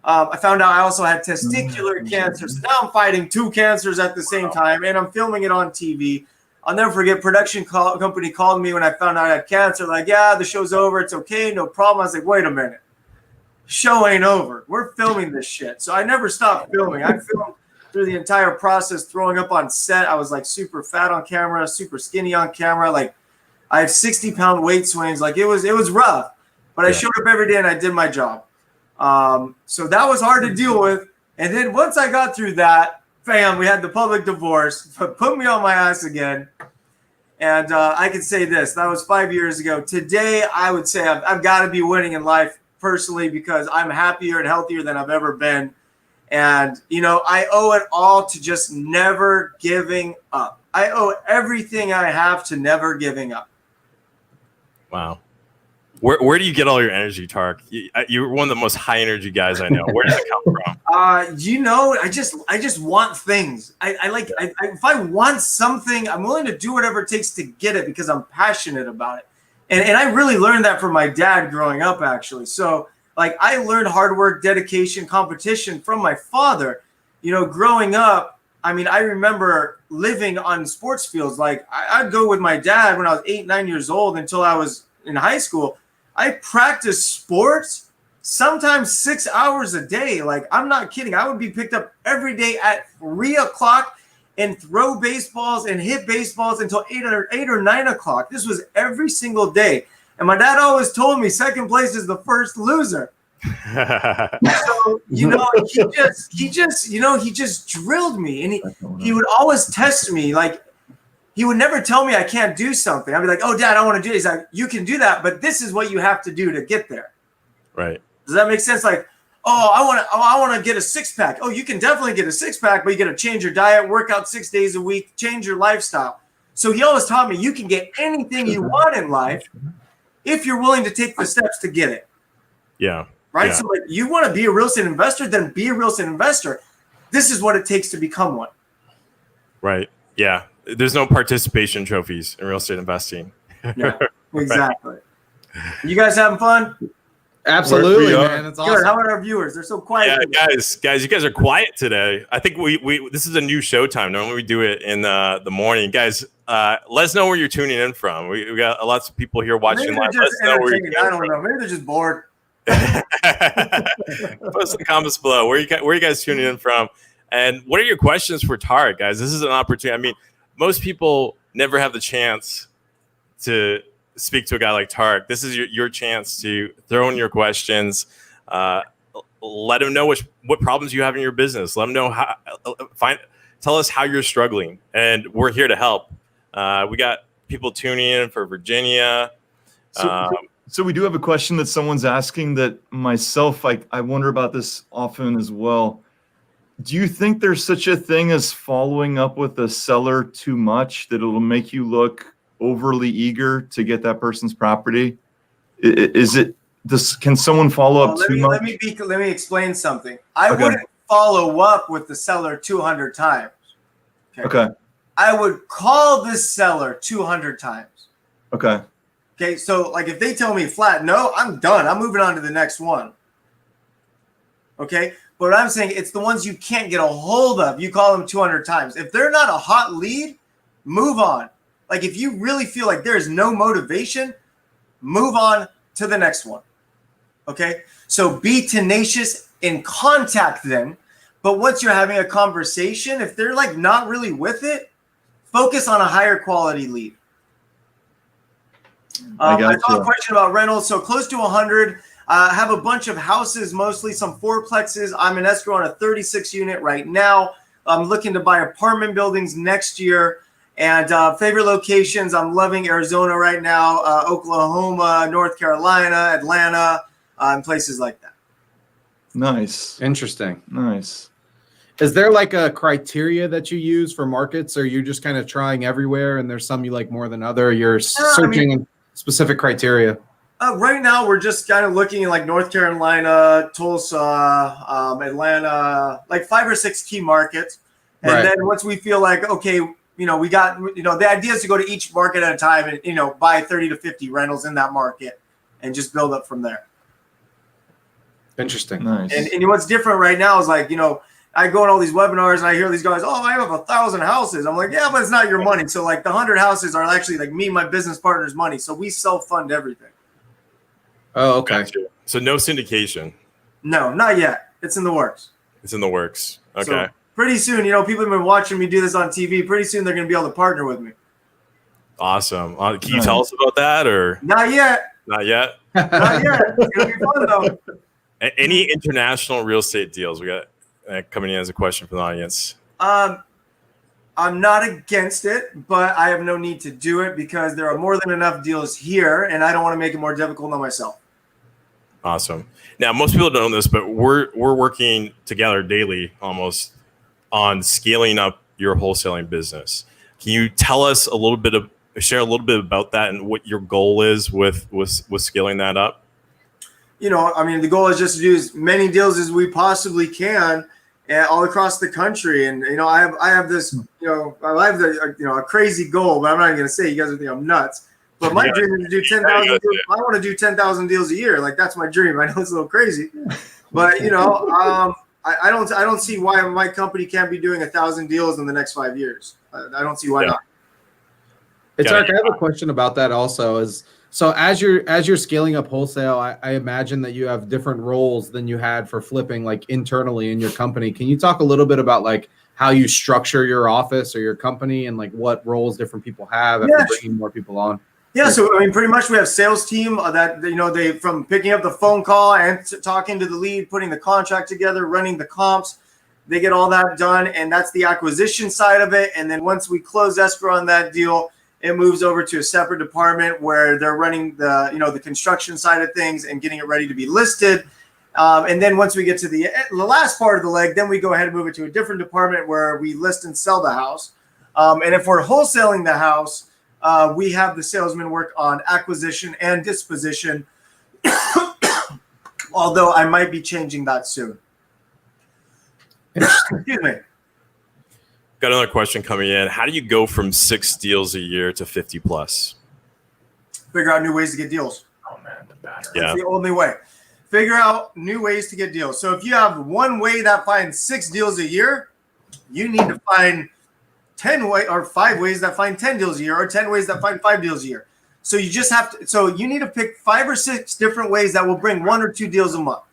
I found out I also had testicular cancer. So now I'm fighting 2 cancers at the same time, and I'm filming it on TV. I'll never forget, production company called me when I found out I had cancer. Like, yeah, the show's over. It's okay. No problem. I was like, wait a minute. Show ain't over. We're filming this shit. So I never stopped filming. I filmed through the entire process, throwing up on set. I was like super fat on camera, super skinny on camera. Like, I have 60-pound weight swings. Like, it was rough, but I showed up every day and I did my job. So that was hard to deal with. And then once I got through that, bam, we had the public divorce, put me on my ass again. And I can say this, that was 5 years ago. Today, I would say I've got to be winning in life personally because I'm happier and healthier than I've ever been. And, you know, I owe it all to just never giving up. I owe everything I have to never giving up. Wow. Where do you get all your energy, Tarek? You're one of the most high energy guys I know. Where does it come from? You know, I just want things. If I want something, I'm willing to do whatever it takes to get it because I'm passionate about it. And I really learned that from my dad growing up, actually. So, like, I learned hard work, dedication, competition from my father. You know, growing up, I mean, I remember living on sports fields. Like, I'd go with my dad when I was 8, 9 years old until I was in high school. I practiced sports sometimes 6 hours a day. Like, I'm not kidding. I would be picked up every day at 3 o'clock and throw baseballs and hit baseballs until 8 or 9 o'clock. This was every single day. And my dad always told me second place is the first loser. So, you know, he just drilled me, and he would always test me. Like, he would never tell me I can't do something. I'd be like, "Oh, Dad, I want to do this." He's like, "You can do that, but this is what you have to do to get there." Right. Does that make sense? Like, "Oh, I want to get a 6-pack." Oh, you can definitely get a 6-pack, but you got to change your diet, work out 6 days a week, change your lifestyle. So he always taught me you can get anything you want in life if you're willing to take the steps to get it. Yeah. Right. Yeah. So, like, you want to be a real estate investor, then be a real estate investor. This is what it takes to become one. Right. Yeah. There's no participation trophies in real estate investing. Yeah, exactly. You guys having fun? Absolutely, We are. man. It's Good. awesome. How about our viewers? They're so quiet. Yeah, guys, you guys are quiet today. I think we this is a new showtime. Normally we do it in the morning. Guys, let us know where you're tuning in from. We got lots of people here watching Maybe live. they're Let just us know where entertaining. you're I don't know. Maybe they're just bored. Post in the comments below. Where you guys tuning in from? And what are your questions for Tarek, guys? This is an opportunity. I mean, most people never have the chance to speak to a guy like Tarek. This is your chance to throw in your questions. Let him know what problems you have in your business. Let him know tell us how you're struggling, and we're here to help. We got people tuning in for Virginia. So we do have a question that someone's asking that myself, I wonder about this often as well. Do you think there's such a thing as following up with a seller too much that it'll make you look overly eager to get that person's property? Is it this? Can someone follow up too much? Let me explain something. I wouldn't follow up with the seller 200 times. Okay. I would call this seller 200 times. Okay. Okay, so like if they tell me flat no, I'm done. I'm moving on to the next one. Okay, but what I'm saying, it's the ones you can't get a hold of. You call them 200 times. If they're not a hot lead, move on. Like if you really feel like there is no motivation, move on to the next one. Okay, so be tenacious and contact them. But once you're having a conversation, if they're like not really with it, focus on a higher quality lead. I saw a question about rentals. So close to 100. Have a bunch of houses, mostly some fourplexes. I'm in escrow on a 36 unit right now. I'm looking to buy apartment buildings next year. And favorite locations, I'm loving Arizona right now, Oklahoma, North Carolina, Atlanta, and places like that. Nice. Interesting. Nice. Is there like a criteria that you use for markets, or are you just kind of trying everywhere and there's some you like more than other? You're searching specific criteria? Right now, we're just kind of looking at like North Carolina, Tulsa, Atlanta, like 5 or 6 key markets. And then once we feel like, okay, we got, the idea is to go to each market at a time and, buy 30 to 50 rentals in that market and just build up from there. Interesting. Nice. And what's different right now is like, I go on all these webinars and I hear these guys, oh, I have 1,000 houses. I'm like, yeah, but it's not your money. So like the 100 houses are actually like me and my business partner's money. So we self-fund everything. Oh, okay. Gotcha. So no syndication. No, not yet. It's in the works. It's in the works. Okay. So pretty soon, people have been watching me do this on TV. Pretty soon they're going to be able to partner with me. Awesome. Can you tell us about that or? Not yet. Not yet. Not yet. It's going to be fun though. Any international real estate deals? We got coming in as a question from the audience. I'm not against it, but I have no need to do it because there are more than enough deals here, and I don't want to make it more difficult on myself. Awesome. Now, most people don't know this, but we're working together daily almost on scaling up your wholesaling business. Can you tell us share a little bit about that and what your goal is with scaling that up? I mean, the goal is just to do as many deals as we possibly can all across the country. And, I have this, I have a crazy goal, but I'm not even going to say, you guys will think I'm nuts. But my dream is to do 10,000 deals. I want to do 10,000 deals a year. Like, that's my dream. I know it's a little crazy, but, I don't see why my company can't be doing 1,000 deals in the next 5 years. I don't see why not. Hey, Tarek, I have a question about that also. So as you're scaling up wholesale, I imagine that you have different roles than you had for flipping, like internally in your company. Can you talk a little bit about like how you structure your office or your company and like what roles different people have after bringing more people on? Yeah, so I mean, pretty much we have sales team that they from picking up the phone call and talking to the lead, putting the contract together, running the comps. They get all that done, and that's the acquisition side of it. And then once we close escrow on that deal, it moves over to a separate department where they're running the construction side of things and getting it ready to be listed. And then once we get to the last part of the leg, then we go ahead and move it to a different department where we list and sell the house. And if we're wholesaling the house, we have the salesman work on acquisition and disposition, although I might be changing that soon. Excuse me. Got another question coming in. How do you go from 6 deals a year to 50 plus? Figure out new ways to get deals. Oh man, the battery. That's the only way. Figure out new ways to get deals. So if you have one way that finds 6 deals a year, you need to find 5 ways that find 10 deals a year, or 10 ways that find 5 deals a year. So you just have to. So you need to pick 5 or 6 different ways that will bring 1 or 2 deals a month.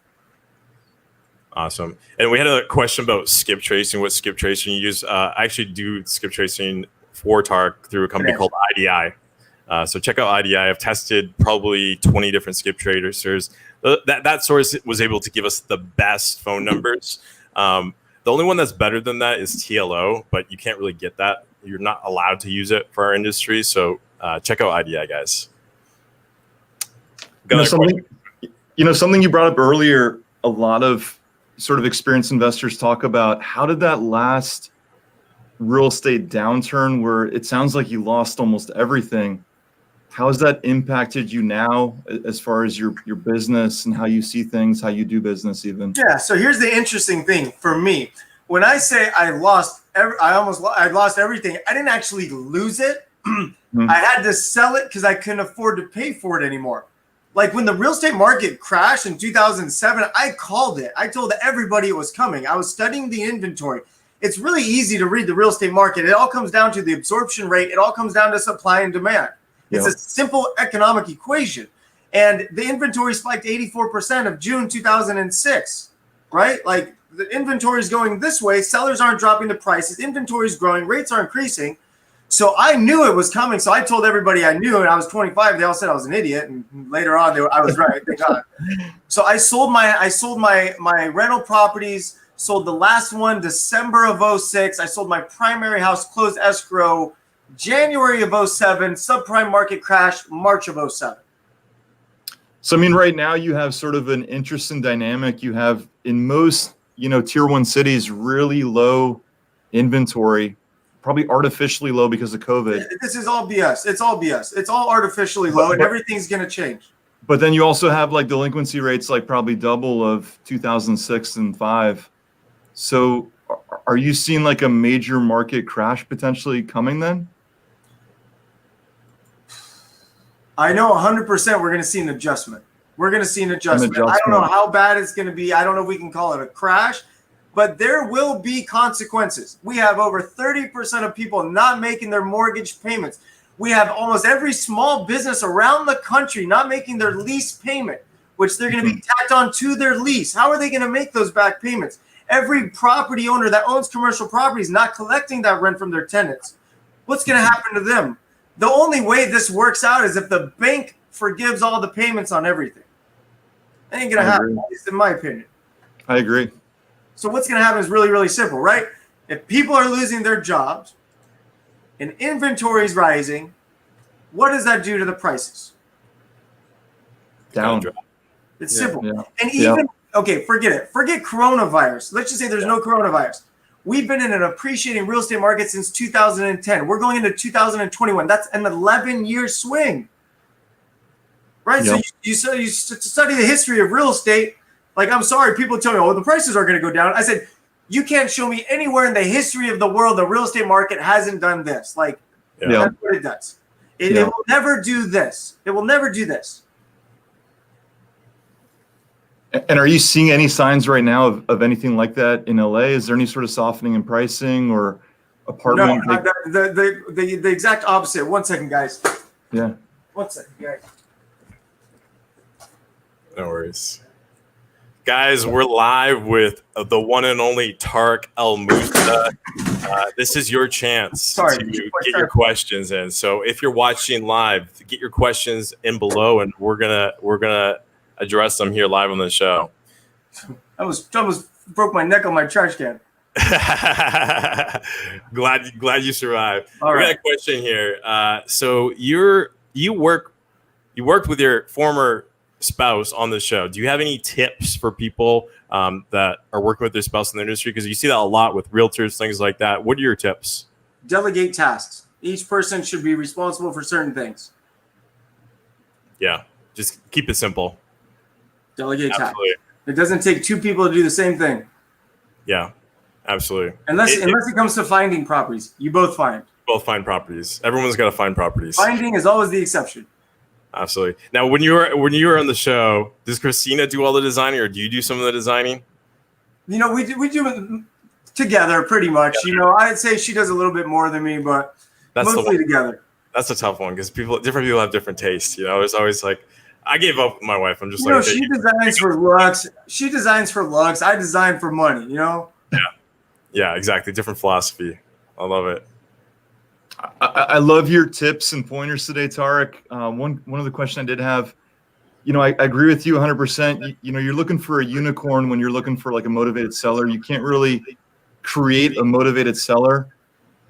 Awesome. And we had a question about skip tracing. What skip tracing you use? I actually do skip tracing for Tarek through a company called IDI. So check out IDI. I've tested probably 20 different skip tracers. That source was able to give us the best phone numbers. The only one that's better than that is TLO, but you can't really get that. You're not allowed to use it for our industry. So check out IDI, guys. Something you brought up earlier, a lot of sort of experienced investors talk about how did that last real estate downturn where it sounds like you lost almost everything. How has that impacted you now as far as your business and how you see things, how you do business even? Yeah. So here's the interesting thing for me. When I say I lost everything, I didn't actually lose it. I had to sell it because I couldn't afford to pay for it anymore. Like when the real estate market crashed in 2007, I called it. I told everybody it was coming. I was studying the inventory. It's really easy to read the real estate market. It all comes down to the absorption rate. It all comes down to supply and demand. It's a simple economic equation. And the inventory spiked 84% of June 2006, right? Like the inventory is going this way. Sellers aren't dropping the prices. Inventory is growing. Rates are increasing. So I knew it was coming. So I told everybody I knew, and I was 25. They all said I was an idiot, and later on, I was right. Thank God. So I sold my rental properties. Sold the last one December of 06. I sold my primary house, closed escrow January of 07. Subprime market crash March of 07. So I mean, right now you have sort of an interesting dynamic. You have in most tier 1 cities really low inventory. Probably artificially low because of COVID. This is all BS. It's all BS. It's all artificially low, and everything's going to change. But then you also have like delinquency rates like probably double of 2006 and 5. So are you seeing like a major market crash potentially coming then? I know 100% we're going to see an adjustment. We're going to see an adjustment. I don't know how bad it's going to be. I don't know if we can call it a crash. But there will be consequences. We have over 30% of people not making their mortgage payments. We have almost every small business around the country not making their lease payment, which they're going to be tacked on to their lease. How are they going to make those back payments? Every property owner that owns commercial properties not collecting that rent from their tenants. What's going to happen to them? The only way this works out is if the bank forgives all the payments on everything. That ain't going to happen, at least in my opinion. I agree. So what's going to happen is really, really simple, right? If people are losing their jobs and inventory is rising, what does that do to the prices? Down. It's simple. Yeah. And even, okay, forget it. Forget coronavirus. Let's just say there's no coronavirus. We've been in an appreciating real estate market since 2010. We're going into 2021. That's an 11-year swing. Right? Yep. So you study the history of real estate. Like, I'm sorry, people tell me, oh, the prices are going to go down. I said, you can't show me anywhere in the history of the world the real estate market hasn't done this. Like, that's what it does. It will never do this. It will never do this. And are you seeing any signs right now of anything like that in LA? Is there any sort of softening in pricing or apartment? No, the exact opposite. 1 second, guys. Yeah. 1 second, guys. No worries. Guys, we're live with the one and only Tarek El Moussa. This is your chance to get your questions in. So if you're watching live, get your questions in below, and we're gonna address them here live on the show. I almost broke my neck on my trash can. glad you survived. All right. We got a question here. So you worked with your former spouse on the show. Do you have any tips for people that are working with their spouse in the industry? Because you see that a lot with realtors, things like that. What are your tips? Delegate tasks. Each person should be responsible for certain things. Yeah, just keep it simple. Delegate tasks. It doesn't take two people to do the same thing. Yeah, absolutely. Unless it comes to finding properties, you both find. Both find properties. Everyone's got to find properties. Finding is always the exception. Absolutely. Now, when you were on the show, does Christina do all the designing, or do you do some of the designing? You know, we do it together pretty much. You know, I'd say she does a little bit more than me, but mostly together. That's a tough one because different people have different tastes. You know, it's always like, I gave up with my wife. I'm just like, she designs for looks. She designs for looks. I design for money. You know. Yeah, exactly. Different philosophy. I love it. I love your tips and pointers today, Tarek. One of the questions I did have, you know, I agree with you 100%. You know, you're looking for a unicorn when you're looking for like a motivated seller. You can't really create a motivated seller.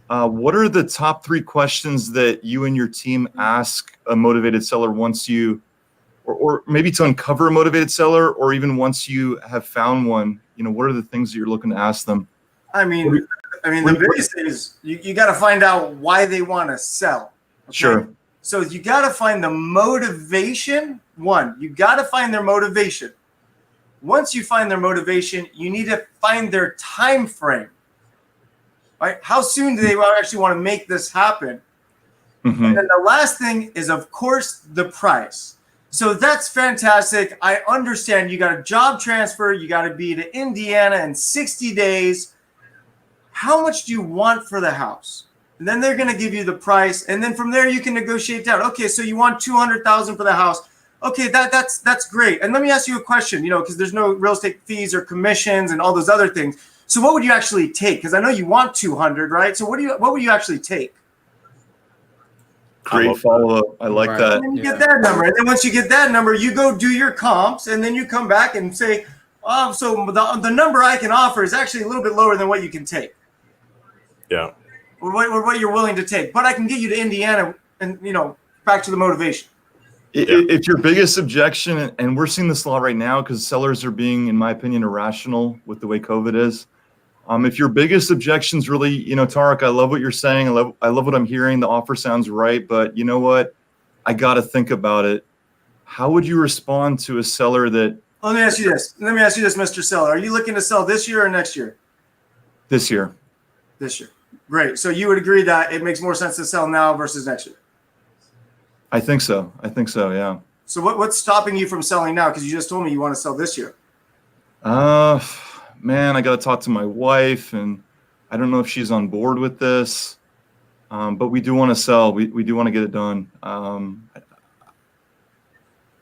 What are the top 3 questions that you and your team ask a motivated seller once you, or maybe to uncover a motivated seller, or even once you have found one? You know, what are the things that you're looking to ask them? I mean, the biggest thing is you got to find out why they want to sell. Okay? Sure. So you got to find the motivation. You got to find their motivation. Once you find their motivation, you need to find their time frame. Right? How soon do they actually want to make this happen? Mm-hmm. And then the last thing is, of course, the price. So that's fantastic. I understand you got a job transfer. You got to be to Indiana in 60 days. How much do you want for the house? And then they're going to give you the price. And then from there, you can negotiate down. Okay, so you want $200,000 for the house. Okay, that's great. And let me ask you a question, you know, because there's no real estate fees or commissions and all those other things. So what would you actually take? Because I know you want 200, right? So what would you actually take? Great follow-up. I like that. And then you get that number. And then once you get that number, you go do your comps, and then you come back and say, oh, so the number I can offer is actually a little bit lower than what you can take. Yeah. Or what you're willing to take. But I can get you to Indiana and, you know, back to the motivation. If your biggest objection, and we're seeing this a lot right now because sellers are being, in my opinion, irrational with the way COVID is. If your biggest objection is really, you know, Tarek, I love what you're saying. I love what I'm hearing. The offer sounds right. But you know what? I got to think about it. How would you respond to a seller that... Let me ask you this, Mr. Seller. Are you looking to sell this year or next year? This year. This year. Great. So you would agree that it makes more sense to sell now versus next year? I think so. Yeah. So what's stopping you from selling now? Because you just told me you want to sell this year. Man, I got to talk to my wife, and I don't know if she's on board with this. But we do want to sell. We do want to get it done.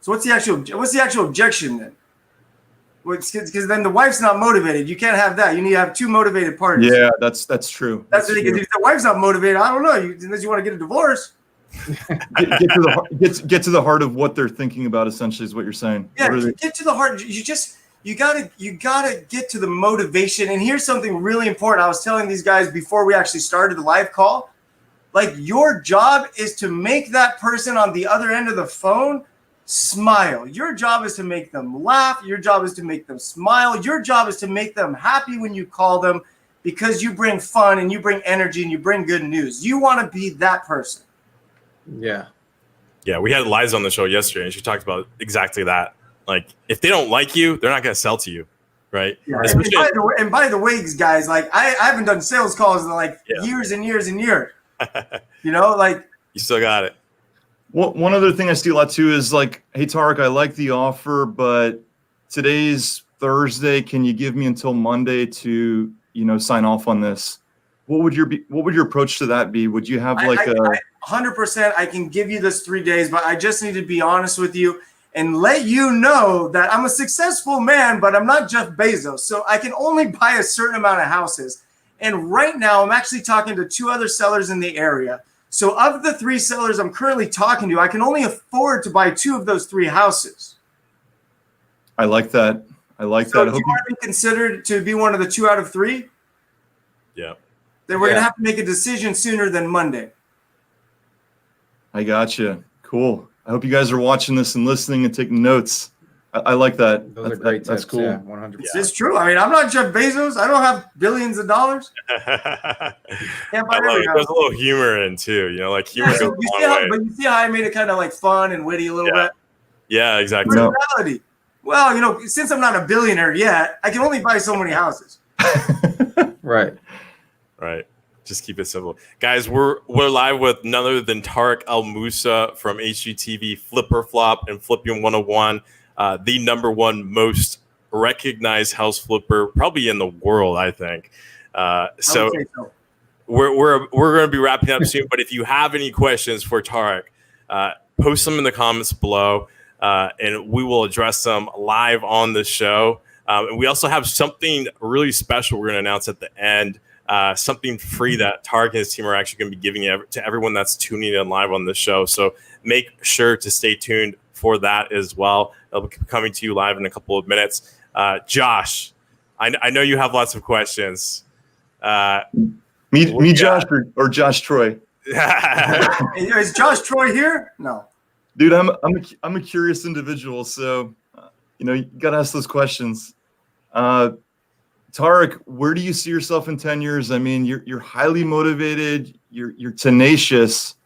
So what's the actual objection then? Because then the wife's not motivated. You can't have that. You need to have 2 motivated parties. Yeah, that's true. That's what it is. If the wife's not motivated, I don't know. Unless you want to get a divorce. get to the heart of what they're thinking about. Essentially, is what you're saying. Yeah, get to the heart. You gotta get to the motivation. And here's something really important. I was telling these guys before we actually started the live call. Like, your job is to make that person on the other end of the phone smile. Your job is to make them laugh. Your job is to make them smile. Your job is to make them happy when you call them, because you bring fun and you bring energy and you bring good news. You want to be that person. Yeah. Yeah, we had Liza on the show yesterday, and she talked about exactly that. Like, if they don't like you, they're not going to sell to you, right? Yeah. And by the way, guys, like I haven't done sales calls in like years and years and years. You know, like you still got it. One other thing I see a lot too is like, hey Tarek, I like the offer, but today's Thursday. Can you give me until Monday to sign off on this? What would your approach to that be? Would you have like 100%? I can give you this 3 days, but I just need to be honest with you and let you know that I'm a successful man, but I'm not Jeff Bezos. So I can only buy a certain amount of houses. And right now I'm actually talking to 2 other sellers in the area. So of the 3 sellers I'm currently talking to, I can only afford to buy 2 of those 3 houses. I like that. I like that. Do you want to be considered to be one of the 2 out of 3? Yeah. Then we're going to have to make a decision sooner than Monday. I gotcha. Cool. I hope you guys are watching this and listening and taking notes. I like that. Those are great That's tips. cool. Yeah, 100%. It's true. I mean, I'm not Jeff Bezos. I don't have billions of dollars. There's a little humor in too, like humor goes a long way. But you see how I made it kind of like fun and witty a little bit? Yeah, exactly. Personality. Well, since I'm not a billionaire yet, I can only buy so many houses. Right. Just keep it simple, guys. We're live with none other than Tarek El Moussa from HGTV, Flipper Flop and Flipping 101, the #1 most recognized house flipper probably in the world, I think. So we're going to be wrapping up soon. But if you have any questions for Tarek, post them in the comments below, and we will address them live on the show. And we also have something really special we're going to announce at the end. Something free that Tarek and his team are actually going to be giving to everyone that's tuning in live on the show. So make sure to stay tuned for that as well. It'll be coming to you live in a couple of minutes. Josh, I know you have lots of questions. Me, Josh, or Josh Troy? Is Josh Troy here? No. Dude, I'm a curious individual, so you got to ask those questions. Tarek, where do you see yourself in 10 years? I mean, you're highly motivated. You're tenacious.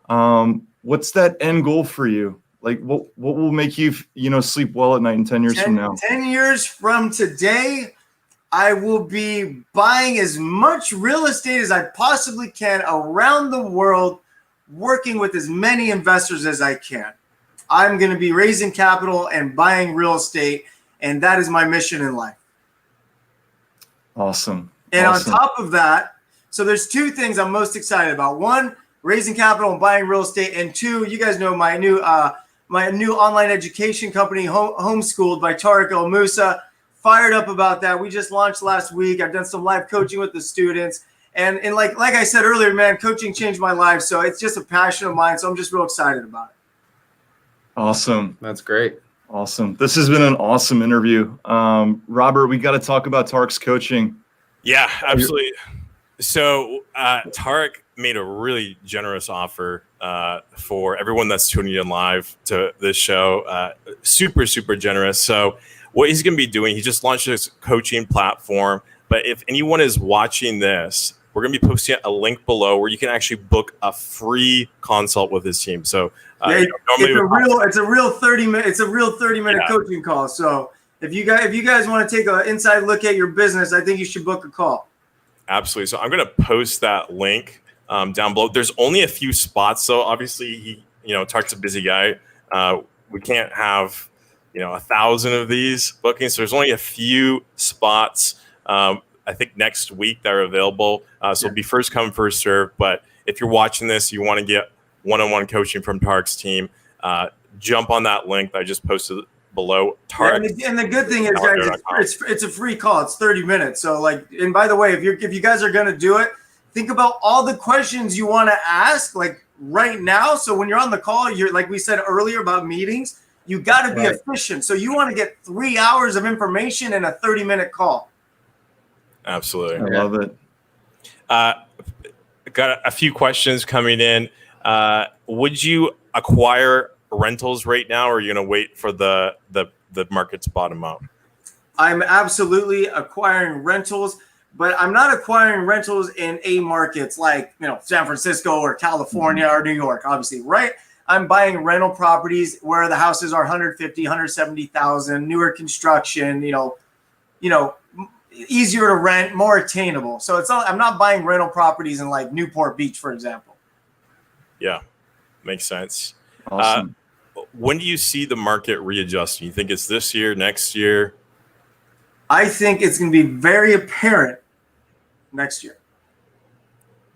What's that end goal for you? Like, what will make you, sleep well at night in 10 years from now? 10 years from today, I will be buying as much real estate as I possibly can around the world, working with as many investors as I can. I'm going to be raising capital and buying real estate, and that is my mission in life. Awesome. And on top of that, so there's 2 things I'm most excited about. 1, raising capital and buying real estate. And 2, you guys know my new online education company, Homeschooled by Tarek El Moussa. Fired up about that. We just launched last week. I've done some live coaching with the students. And like I said earlier, man, coaching changed my life. So it's just a passion of mine. So I'm just real excited about it. Awesome. That's great. Awesome. This has been an awesome interview. Robert, we got to talk about Tarek's coaching. Yeah, absolutely. So Tarek made a really generous offer for everyone that's tuning in live to this show. Super, super generous. So what he's going to be doing, he just launched his coaching platform. But if anyone is watching this, we're going to be posting a link below where you can actually book a free consult with his team. So it's a real 30-minute coaching call. So if you guys want to take an inside look at your business, I think you should book a call. Absolutely. So I'm going to post that link down below. There's only a few spots. So obviously Tarek's a busy guy. We can't have 1,000 of these bookings. So there's only a few spots. I think next week that are available. So it'll be first come, first serve. But if you're watching this, you want to get one-on-one coaching from Tarek's team, jump on that link that I just posted below. Tarek. And the good thing is, guys, it's a free call. It's 30 minutes. So and by the way, if you guys are going to do it, think about all the questions you want to ask right now. So when you're on the call, you're like we said earlier about meetings, you got to be efficient. So you want to get 3 hours of information in a 30-minute call. Absolutely. I love it. Got a few questions coming in. Would you acquire rentals right now, or are you going to wait for the market to bottom out? I'm absolutely acquiring rentals, but I'm not acquiring rentals in A markets like, San Francisco or California or New York, obviously, right? I'm buying rental properties where the houses are 150, 170,000, newer construction, easier to rent, more attainable. So I'm not buying rental properties in like Newport Beach, for example. Yeah, makes sense. Awesome. When do you see the market readjusting? You think it's this year, next year? I think it's going to be very apparent next year.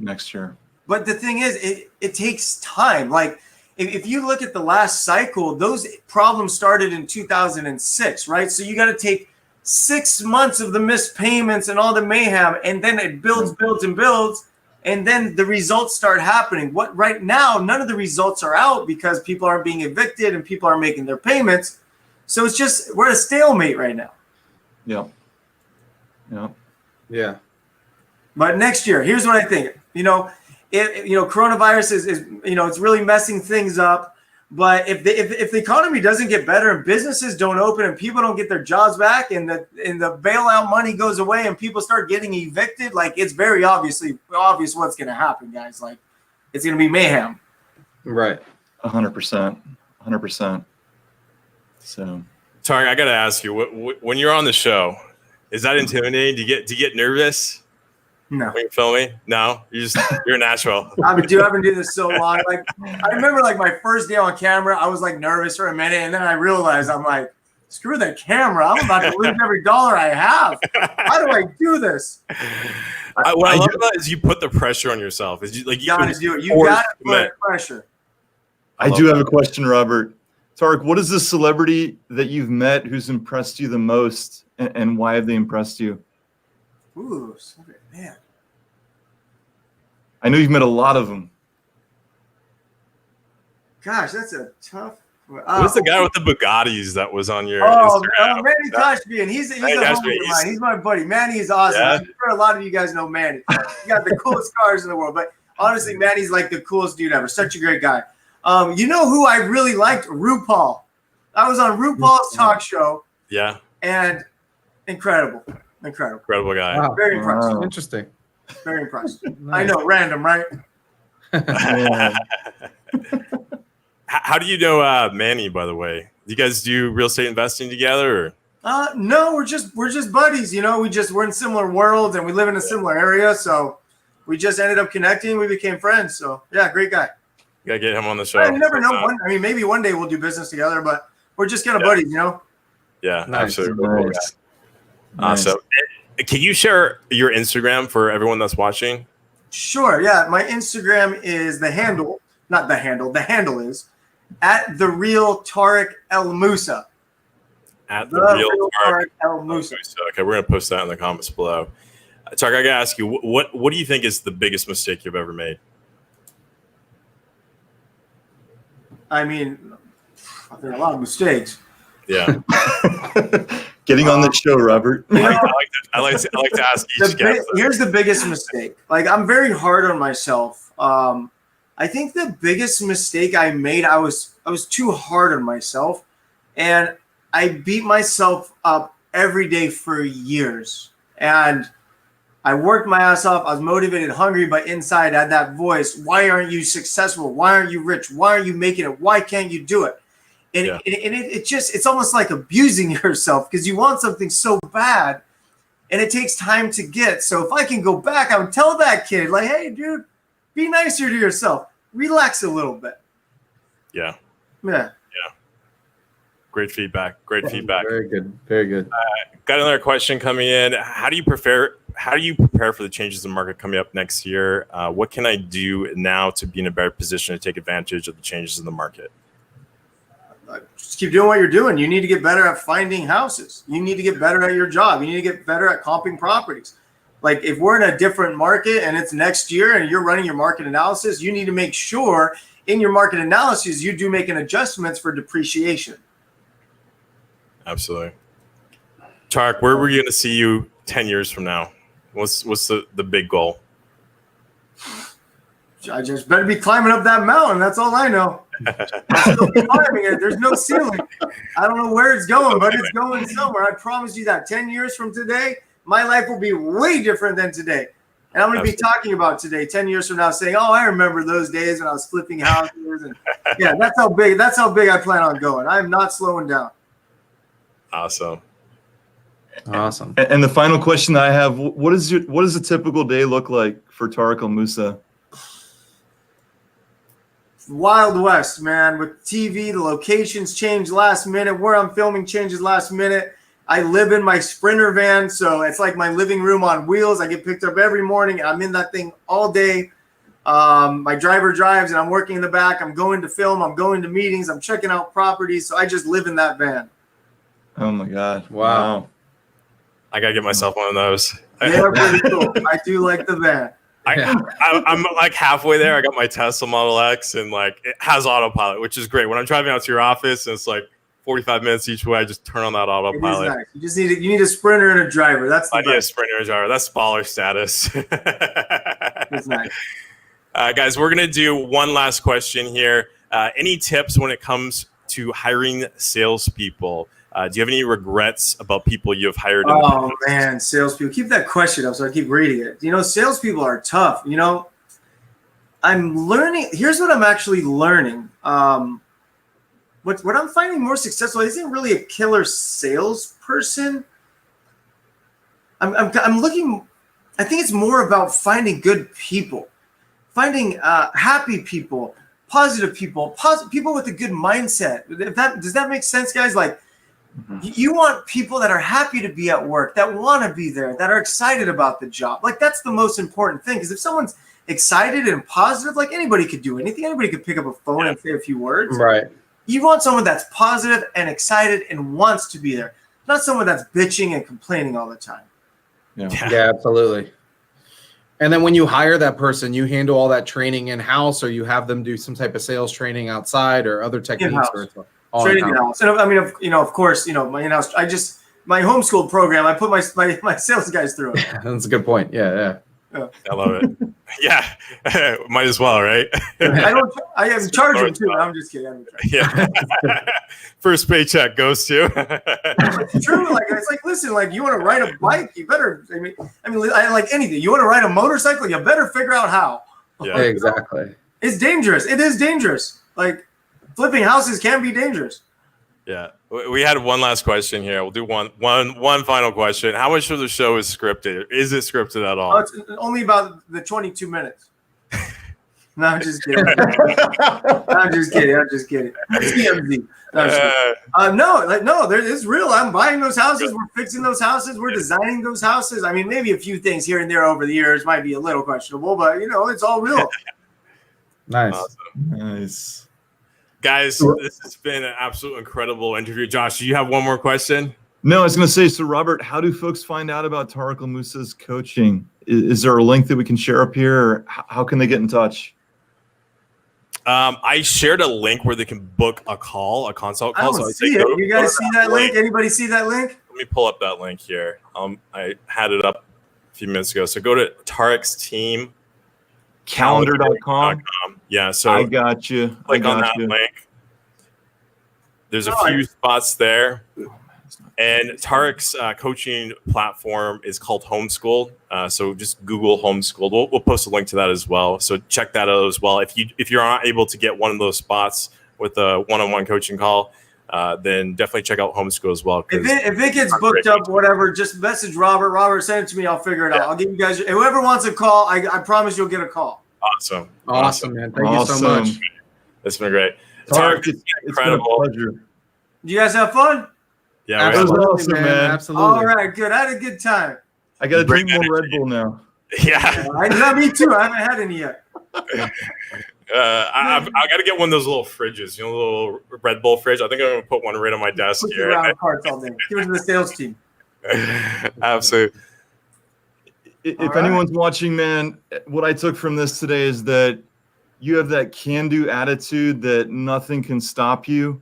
Next year. But the thing is, it takes time. Like, if you look at the last cycle, those problems started in 2006, right? So you got to take 6 months of the missed payments and all the mayhem, and then it builds, and then the results start happening. What right now, none of the results are out because people aren't being evicted and people aren't making their payments. So it's just, we're at a stalemate right now. Yeah. But next year, here's what I think. Coronavirus is it's really messing things up. But if the economy doesn't get better and businesses don't open and people don't get their jobs back and the bailout money goes away and people start getting evicted, like, it's very obvious what's going to happen, guys. Like, it's going to be mayhem. Right. 100%. 100%. So, Tarek, I got to ask you, when you're on the show, is that intimidating? Do you get nervous? No. When you filming? No, you're natural. I've been doing this so long. Like, I remember like my first day on camera, I was like nervous for a minute, and then I realized I'm like, screw the camera. I'm about to lose every dollar I have. How do I do this? What I love about it is you put the pressure on yourself. You got to do it. You got to put pressure. I do have a question, Robert. Tarek, what is the celebrity that you've met who's impressed you the most, and why have they impressed you? Ooh, man. I know you've met a lot of them. Gosh, that's a tough. Who's the guy with the Bugattis that was on your Instagram? Manny Toshby, he's a homie of mine. He's my buddy. Manny is awesome. Yeah. I'm sure a lot of you guys know Manny. He got the coolest cars in the world. But honestly, Manny's like the coolest dude ever. Such a great guy. You know who I really liked? RuPaul. I was on RuPaul's talk show. Yeah. And incredible guy. Wow. Very impressive. Interesting. Very impressive. Nice. I know, random, right? How do you know Manny, by the way? Do you guys do real estate investing together? Or? No, we're just buddies. We're in similar worlds and we live in a similar area. So we just ended up connecting. We became friends. So yeah, great guy. You gotta get him on the show. You never know. Maybe one day we'll do business together, but we're just kind of buddies, Yeah, Nice. absolutely. Nice. Awesome. Can you share your Instagram for everyone that's watching? Sure. Yeah. My Instagram is the handle is at the real Tarek El Moussa. At the real Tarek El Moussa. Okay, we're gonna post that in the comments below. Tarek, I gotta ask you, what do you think is the biggest mistake you've ever made? I mean, there are a lot of mistakes. Yeah. Getting on the show, Robert. I like to ask each guest. Here's the biggest mistake. Like, I'm very hard on myself. I think the biggest mistake I made, I was too hard on myself, and I beat myself up every day for years. And I worked my ass off. I was motivated, hungry, but inside I had that voice. Why aren't you successful? Why aren't you rich? Why aren't you making it? Why can't you do it? And it's almost like abusing yourself because you want something so bad and it takes time to get. So if I can go back, I would tell that kid, like, hey, dude, be nicer to yourself. Relax a little bit. Yeah. Yeah. Great feedback. Very good. Very good. Got another question coming in. How do you prepare for the changes in the market coming up next year? What can I do now to be in a better position to take advantage of the changes in the market? Just keep doing what you're doing. You need to get better at finding houses. You need to get better at your job. You need to get better at comping properties. Like, if we're in a different market and it's next year and you're running your market analysis, you need to make sure in your market analysis you do making adjustments for depreciation. Absolutely. Tarek, where were you going to see you 10 years from now? What's the big goal? I just better be climbing up that mountain. That's all I know. Still climbing it. There's no ceiling. I don't know where it's going, but it's going somewhere. I promise you that 10 years from today, my life will be way different than today. And I'm going to be talking about today, 10 years from now, saying, "Oh, I remember those days when I was flipping houses." And yeah, that's how big I plan on going. I'm not slowing down. Awesome. And the final question I have: what does a typical day look like for Tarek El Moussa? Wild West, man. With TV, the locations change last minute. Where I'm filming changes last minute. I live in my Sprinter van, so it's like my living room on wheels. I get picked up every morning, and I'm in that thing all day. My driver drives, and I'm working in the back. I'm going to film. I'm going to meetings. I'm checking out properties. So I just live in that van. Oh my God! Wow. I gotta get myself one of those. They're pretty cool. I do like the van. I'm like halfway there. I got my Tesla Model X, and like it has autopilot, which is great. When I'm driving out to your office, and it's like 45 minutes each way, I just turn on that autopilot. It is nice. You just need a Sprinter and a driver. That's the I need a Sprinter and a driver. That's baller status. It's nice. Guys, we're gonna do one last question here. Any tips when it comes to hiring salespeople? Do you have any regrets about people you have hired? Oh man, salespeople. Keep that question up so I keep reading it. You know, salespeople are tough. You know, I'm learning. Here's what I'm actually learning. What I'm finding more successful isn't really a killer salesperson. I'm looking. I think it's more about finding good people, finding happy people, positive people, people with a good mindset. Does that make sense, guys? Like. You want people that are happy to be at work, that want to be there, that are excited about the job. Like that's the most important thing. Because if someone's excited and positive, like anybody could do anything. Anybody could pick up a phone and say a few words. Right. You want someone that's positive and excited and wants to be there, not someone that's bitching and complaining all the time. Yeah, absolutely. And then when you hire that person, you handle all that training in-house, or you have them do some type of sales training outside or other techniques. Training in-house. And I mean, of course, my in-house. My homeschool program. I put my sales guys through it. That's a good point. Yeah. I love it. Yeah, might as well, right? I am charging too. I'm just kidding. Yeah. First paycheck goes to. It's true. Like it's like, listen, like you want to ride a bike, you better. I mean, I like anything. You want to ride a motorcycle, you better figure out how. Yeah, exactly. It's dangerous. It is dangerous. Like. Flipping houses can be dangerous. Yeah. We had one last question here. We'll do one final question. How much of the show is scripted? Is it scripted at all? Oh, it's only about the 22 minutes. No, I'm just kidding. I'm just kidding. It's TMZ. No, it's real. I'm buying those houses. We're fixing those houses. We're designing those houses. I mean, maybe a few things here and there over the years might be a little questionable, but it's all real. Nice. Awesome. Nice. Guys, this has been an absolute incredible interview. Josh, do you have one more question? No, I was going to say, so Robert, how do folks find out about Tarek El Moussa's coaching? Is there a link that we can share up here, or how can they get in touch? I shared a link where they can book a consult call. I don't see it. You guys see that link? Anybody see that link? Let me pull up that link here. I had it up a few minutes ago. So go to Tarek's team. Calendar.com. Yeah, so I got you. Click on that link. There's a few spots there. And Tarek's coaching platform is called Homeschool. So just Google Homeschool. We'll post a link to that as well. So check that out as well. If you're not able to get one of those spots with a one-on-one coaching call, then definitely check out Homeschool as well. If it gets booked up, whatever, just message Robert. Robert, send it to me. I'll figure it out. I'll give you guys. Whoever wants a call, I promise you'll get a call. Awesome, man. Thank you so much. It's been great. Tarek, it's incredible. Been a pleasure. Did you guys have fun? Yeah, absolutely, awesome, man. Absolutely. All right, good. I had a good time. I got to drink more Red Bull now. Yeah. Me too. I haven't had any yet. I got to get one of those little fridges, the little Red Bull fridge. I think I'm going to put one right on my desk here. Around carts all day. Give it to the sales team. Absolutely. If anyone's watching, man, what I took from this today is that you have that can-do attitude that nothing can stop you.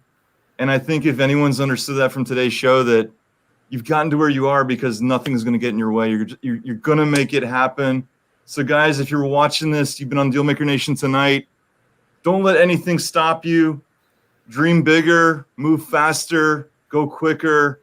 And I think if anyone's understood that from today's show, that you've gotten to where you are because nothing's going to get in your way. You're going to make it happen. So, guys, if you're watching this, you've been on Dealmaker Nation tonight, Don't let anything stop you. Dream bigger, move faster, go quicker.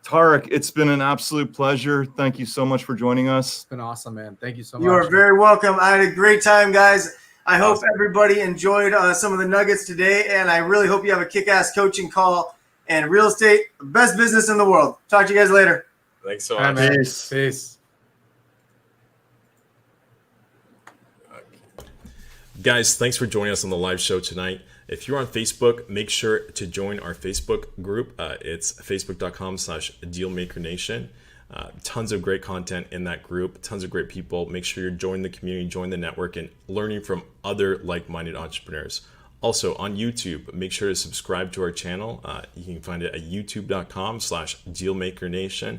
Tarek, it's been an absolute pleasure. Thank you so much for joining us. It's been awesome, man. Thank you so much. You are very welcome. I had a great time, guys. I hope everybody enjoyed some of the nuggets today, and I really hope you have a kick-ass coaching call. And real estate, best business in the world. Talk to you guys later. Thanks so All much. right, man. Peace. Peace. Guys, thanks for joining us on the live show tonight. If you're on Facebook, make sure to join our Facebook group. It's facebook.com/dealmakernation. Tons of great content in that group, tons of great people. Make sure you're joining the community, join the network, and learning from other like-minded entrepreneurs. Also on YouTube, make sure to subscribe to our channel. You can find it at youtube.com/dealmakernation.